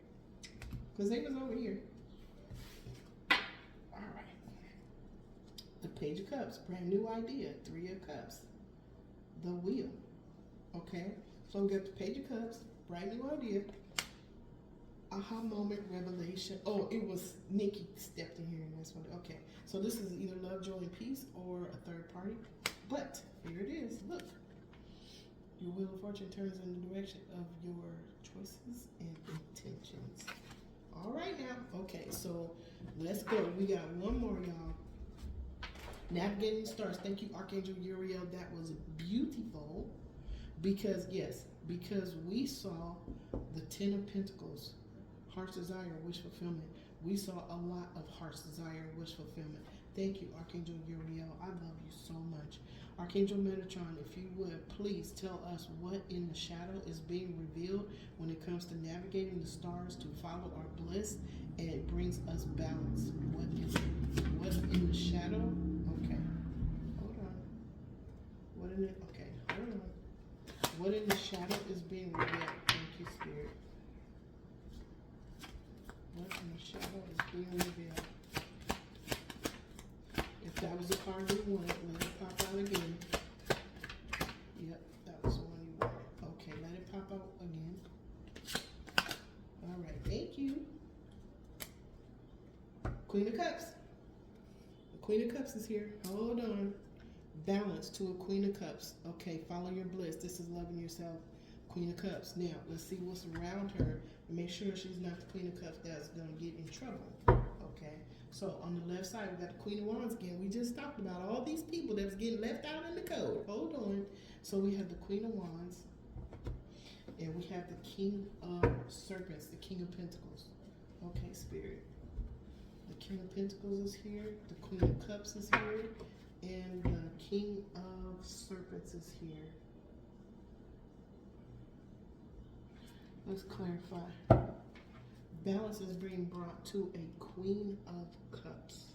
Because they was over here. All right. The Page of Cups, brand new idea. 3 of Cups. The Wheel. Okay? So we got the Page of Cups, brand new idea. Aha moment, revelation. Oh, it was Nikki stepped in here in this one. Okay. So this is either love, joy, and peace or a third party. But here it is. Look. Your wheel of fortune turns in the direction of your choices and intentions. All right now. Okay, so let's go. We got one more, y'all. Navigating the stars. Thank you, Archangel Uriel. That was beautiful. Because, yes, because we saw the 10 of Pentacles. Heart's desire, wish fulfillment. We saw a lot of heart's desire and wish fulfillment. Thank you, Archangel Uriel. I love you so much. Archangel Metatron, if you would, please tell us what in the shadow is being revealed when it comes to navigating the stars to follow our bliss and it brings us balance. What is it? What's in the shadow? Okay. Hold on. What in it? Okay. Hold on. What in the shadow is being revealed? Thank you, Spirit. What in the shadow is being revealed? If that was the card you wanted, let it pop out again. Yep, that was the one you wanted. Okay, let it pop out again. All right, thank you. Queen of Cups. The Queen of Cups is here. Hold on. Balance to a Queen of Cups. Okay, follow your bliss. This is loving yourself. Queen of Cups. Now, let's see what's around her and make sure she's not the Queen of Cups that's going to get in trouble. Okay, so on the left side, we got the Queen of Wands again. We just talked about all these people that was getting left out in the code. Hold on. So we have the Queen of Wands, and we have the King of Serpents, the King of Pentacles. Okay, Spirit. The King of Pentacles is here. The Queen of Cups is here. And the King of Serpents is here. Let's clarify. Balance is being brought to a Queen of Cups.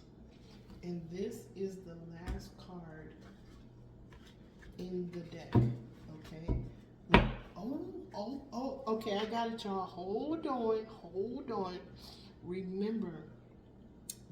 And this is the last card in the deck. Okay. Oh, okay, I got it, y'all. Hold on. Remember,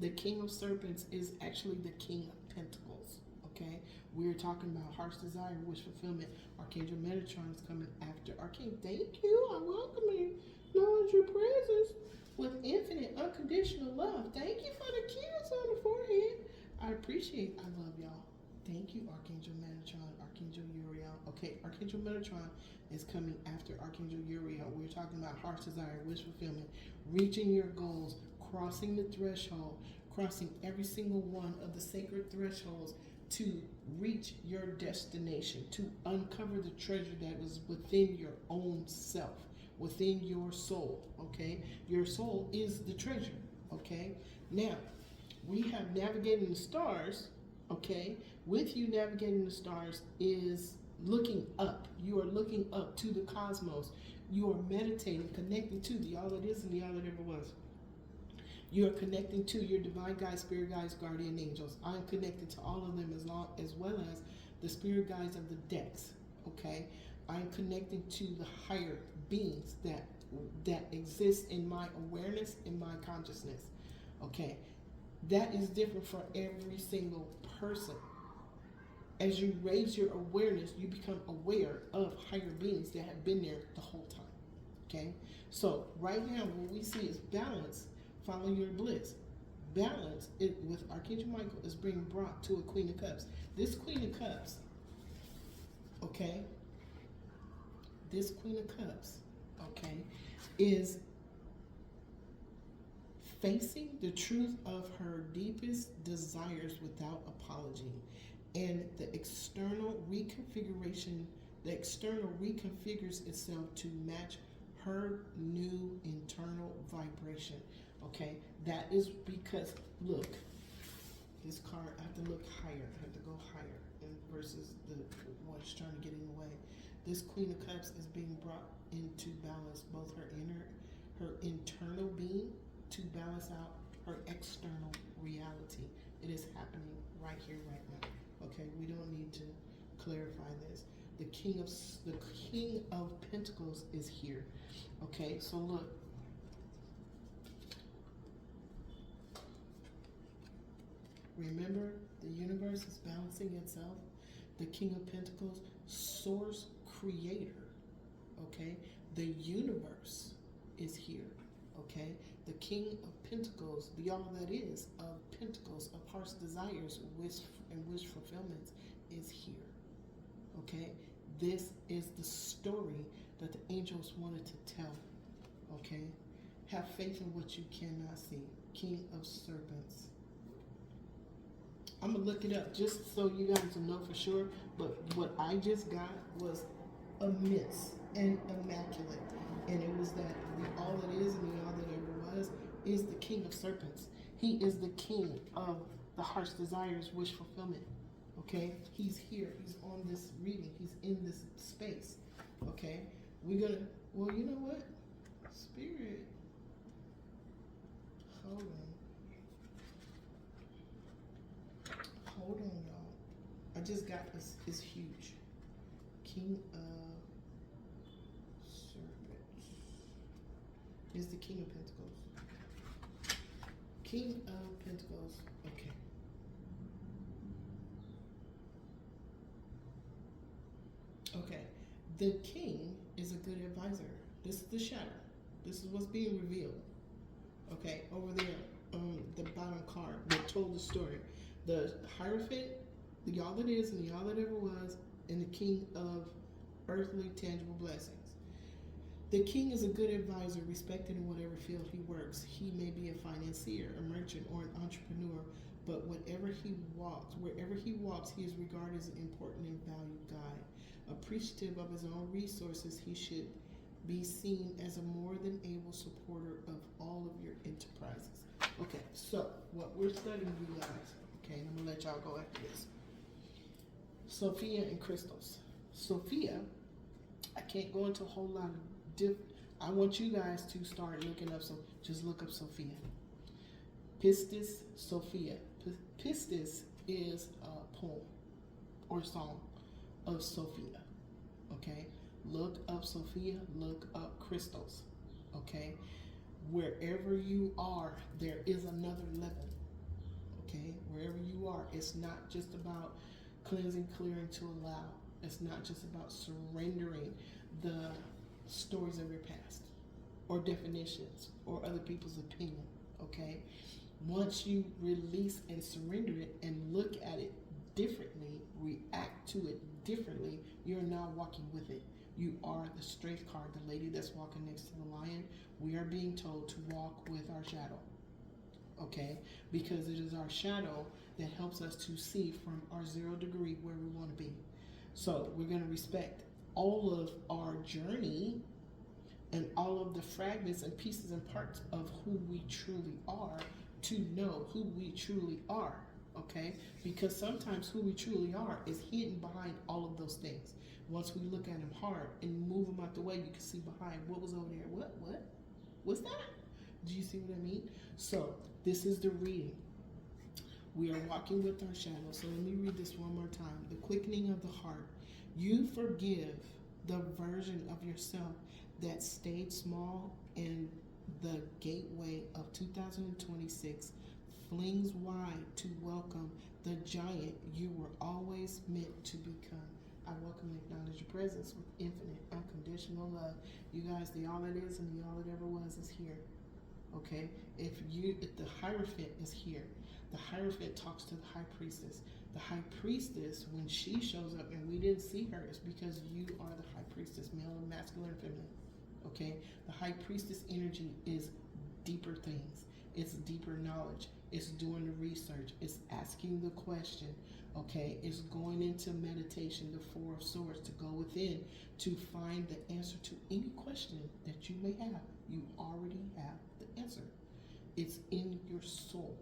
The King of Serpents is actually the King of Pentacles. Okay, we're talking about heart's desire, wish fulfillment. Archangel Metatron is coming after Archangel. Thank you. I welcome you. Acknowledge your presence with infinite, unconditional love. Thank you for the kiss on the forehead. I appreciate. I love y'all. Thank you, Archangel Metatron, Archangel Uriel. Okay, Archangel Metatron is coming after Archangel Uriel. We're talking about heart's desire, wish fulfillment, reaching your goals, crossing the threshold, crossing every single one of the sacred thresholds to reach your destination, to uncover the treasure that was within your own self, within your soul, okay? Your soul is the treasure, okay? Now, we have navigating the stars, okay? With you navigating the stars is looking up. You are looking up to the cosmos. You are meditating, connecting to the all that is and the all that ever was. You are connecting to your divine guides, spirit guides, guardian angels. I am connected to all of them as well as the spirit guides of the decks, okay? I am connecting to the higher beings that exist in my awareness, in my consciousness, okay? That is different for every single person. As you raise your awareness, you become aware of higher beings that have been there the whole time, okay? So right now, what we see is balance. Follow your bliss. Balance with Archangel Michael is being brought to a Queen of Cups. This Queen of Cups, okay? This Queen of Cups, okay, is facing the truth of her deepest desires without apology. And the external reconfigures itself to match her new internal vibration. Okay, that is because, look, this card, I have to look higher, I have to go higher versus what's trying to get in the way. This Queen of Cups is being brought into balance, both her internal being to balance out her external reality. It is happening right here, right now. Okay, we don't need to clarify this. The King of Pentacles is here. Okay, so look. Remember, the universe is balancing itself. The King of Pentacles, source creator. Okay, the universe is here. Okay, the King of Pentacles, the all that is of Pentacles, of heart's desires, wish fulfillments, is here. Okay, this is the story that the angels wanted to tell. Okay, have faith in what you cannot see. King of Serpents. I'm gonna look it up just so you guys will know for sure. But what I just got was immense and immaculate, and it was that the all that is and the all that ever was is the King of Serpents. He is the king of the heart's desires, wish fulfillment. Okay, he's here. He's on this reading. He's in this space. Okay, we're gonna. Well, you know what, Spirit. Hold on. Hold on, y'all. I just got this. It's huge. King of Serpents is the King of Pentacles. King of Pentacles. Okay. Okay. The King is a good advisor. This is the shadow. This is what's being revealed. Okay, over there on the bottom card that told the story. The Hierophant, the all that is and the all that ever was, and the King of earthly tangible blessings. The King is a good advisor, respected in whatever field he works. He may be a financier, a merchant, or an entrepreneur, but wherever he walks, he is regarded as an important and valued guide. Appreciative of his own resources, he should be seen as a more than able supporter of all of your enterprises. Okay, so what we're studying, you guys, okay, and I'm gonna let y'all go after this. Sophia and crystals. Sophia, I can't go into a whole lot of I want you guys to start looking up, so just look up Sophia. Pistis, Sophia. Pistis is a poem or song of Sophia, okay? Look up Sophia, look up crystals, okay? Wherever you are, there is another level, okay? Wherever you are, it's not just about cleansing, clearing to allow. It's not just about surrendering the stories of your past or definitions or other people's opinion, okay? Once you release and surrender it and look at it differently, react to it differently, you're now walking with it. You are the strength card, the lady that's walking next to the lion. We are being told to walk with our shadow, okay? Because it is our shadow that helps us to see from our 0 degree where we want to be. So we're going to respect all of our journey and all of the fragments and pieces and parts of who we truly are to know who we truly are, okay? Because sometimes who we truly are is hidden behind all of those things. Once we look at them hard and move them out the way, you can see behind what was over there. What's that? Do you see what I mean? So this is the reading. We are walking with our shadow. So let me read this one more time. The quickening of the heart. You forgive the version of yourself that stayed small, and the gateway of 2026 flings wide to welcome the giant you were always meant to become. I welcome and acknowledge your presence with infinite, unconditional love. You guys, the all that is and the all that ever was is here. Okay? If the Hierophant is here, the Hierophant talks to the High Priestess. The High Priestess, when she shows up and we didn't see her, is because you are the High Priestess, male and masculine and feminine. Okay? The High Priestess energy is deeper things. It's deeper knowledge. It's doing the research. It's asking the question. Okay? It's going into meditation, the Four of Swords, to go within to find the answer to any question that you may have. You already have the answer. It's in your soul.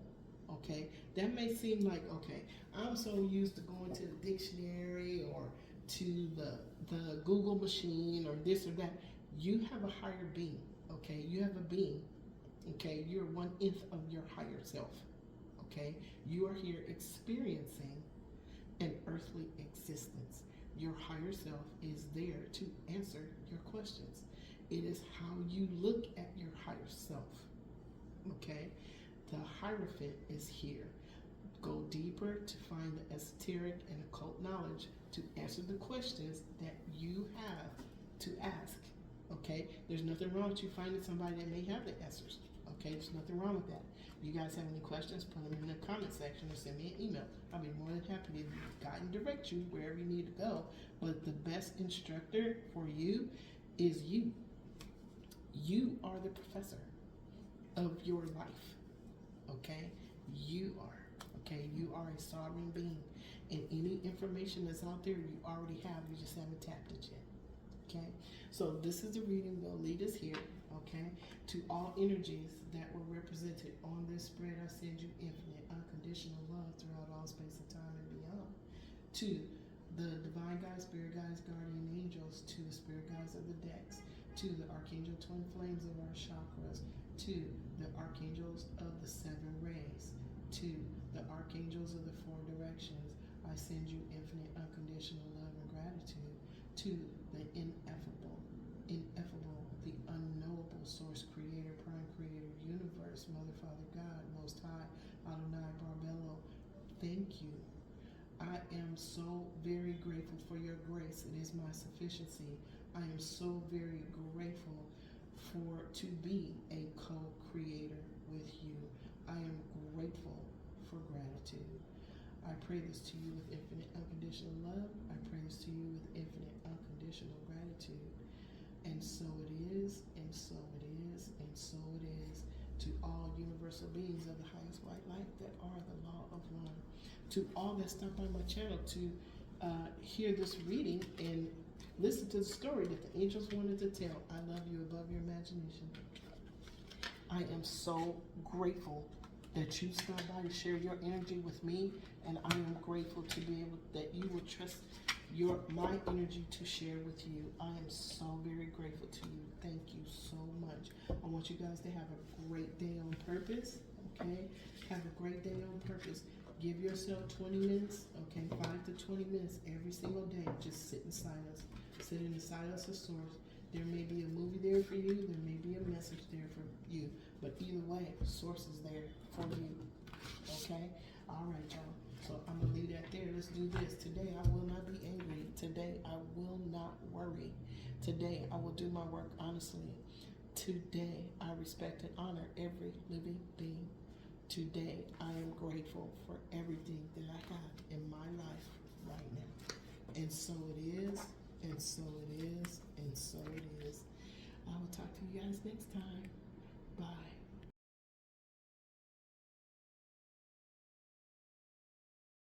Okay? That may seem like, okay, I'm so used to going to the dictionary or to the Google machine or this or that. You have a higher being. Okay? You have a being. Okay? You're 1/10 of your higher self. Okay? You are here experiencing an earthly existence. Your higher self is there to answer your questions. It is how you look at your higher self. Okay? The Hierophant is here. Go deeper to find the esoteric and occult knowledge to answer the questions that you have to ask. Okay? There's nothing wrong with you finding somebody that may have the answers. Okay? There's nothing wrong with that. If you guys have any questions, put them in the comment section or send me an email. I'll be more than happy to guide and direct you wherever you need to go. But the best instructor for you is you. You are the professor of your life. Okay? You are. Okay? You are a sovereign being. And any information that's out there you already have, you just haven't tapped it yet. Okay? So this is the reading. Will lead us here. Okay? To all energies that were represented on this spread, I send you infinite, unconditional love throughout all space and time and beyond. To the divine guides, spirit guides, guardian angels, to the spirit guides of the decks, to the archangel twin flames of our chakras, to the archangels of the 7 rays, to the archangels of the 4 directions, I send you infinite, unconditional love and gratitude. To the ineffable, the unknowable source, creator, prime creator, universe, mother, father, God, most high, Adonai, Barbello, thank you. I am so very grateful for your grace. It is my sufficiency. I am so very grateful to be a co-creator with you. I am grateful for gratitude. I pray this to you with infinite unconditional love. I pray this to you with infinite unconditional gratitude. And so it is, and so it is, and so it is. To all universal beings of the highest white light that are the law of one. To all that stop by my channel to hear this reading and listen to the story that the angels wanted to tell. I love you above your imagination. I am so grateful that you stopped by to share your energy with me, and I am grateful to be able that you will trust my energy to share with you. I am so very grateful to you. Thank you so much. I want you guys to have a great day on purpose. Okay? Have a great day on purpose. Give yourself 20 minutes, okay, 5 to 20 minutes every single day. Just sit in silence. Sit in the silence of source. There may be a movie there for you. There may be a message there for you. But either way, source is there for you. Okay? All right, y'all. So I'm gonna leave that there. Let's do this. Today I will not be angry. Today I will not worry. Today I will do my work honestly. Today I respect and honor every living being. Today I am grateful for everything that I have in my life right now. And so it is, and so it is, and so it is. I will talk to you guys next time.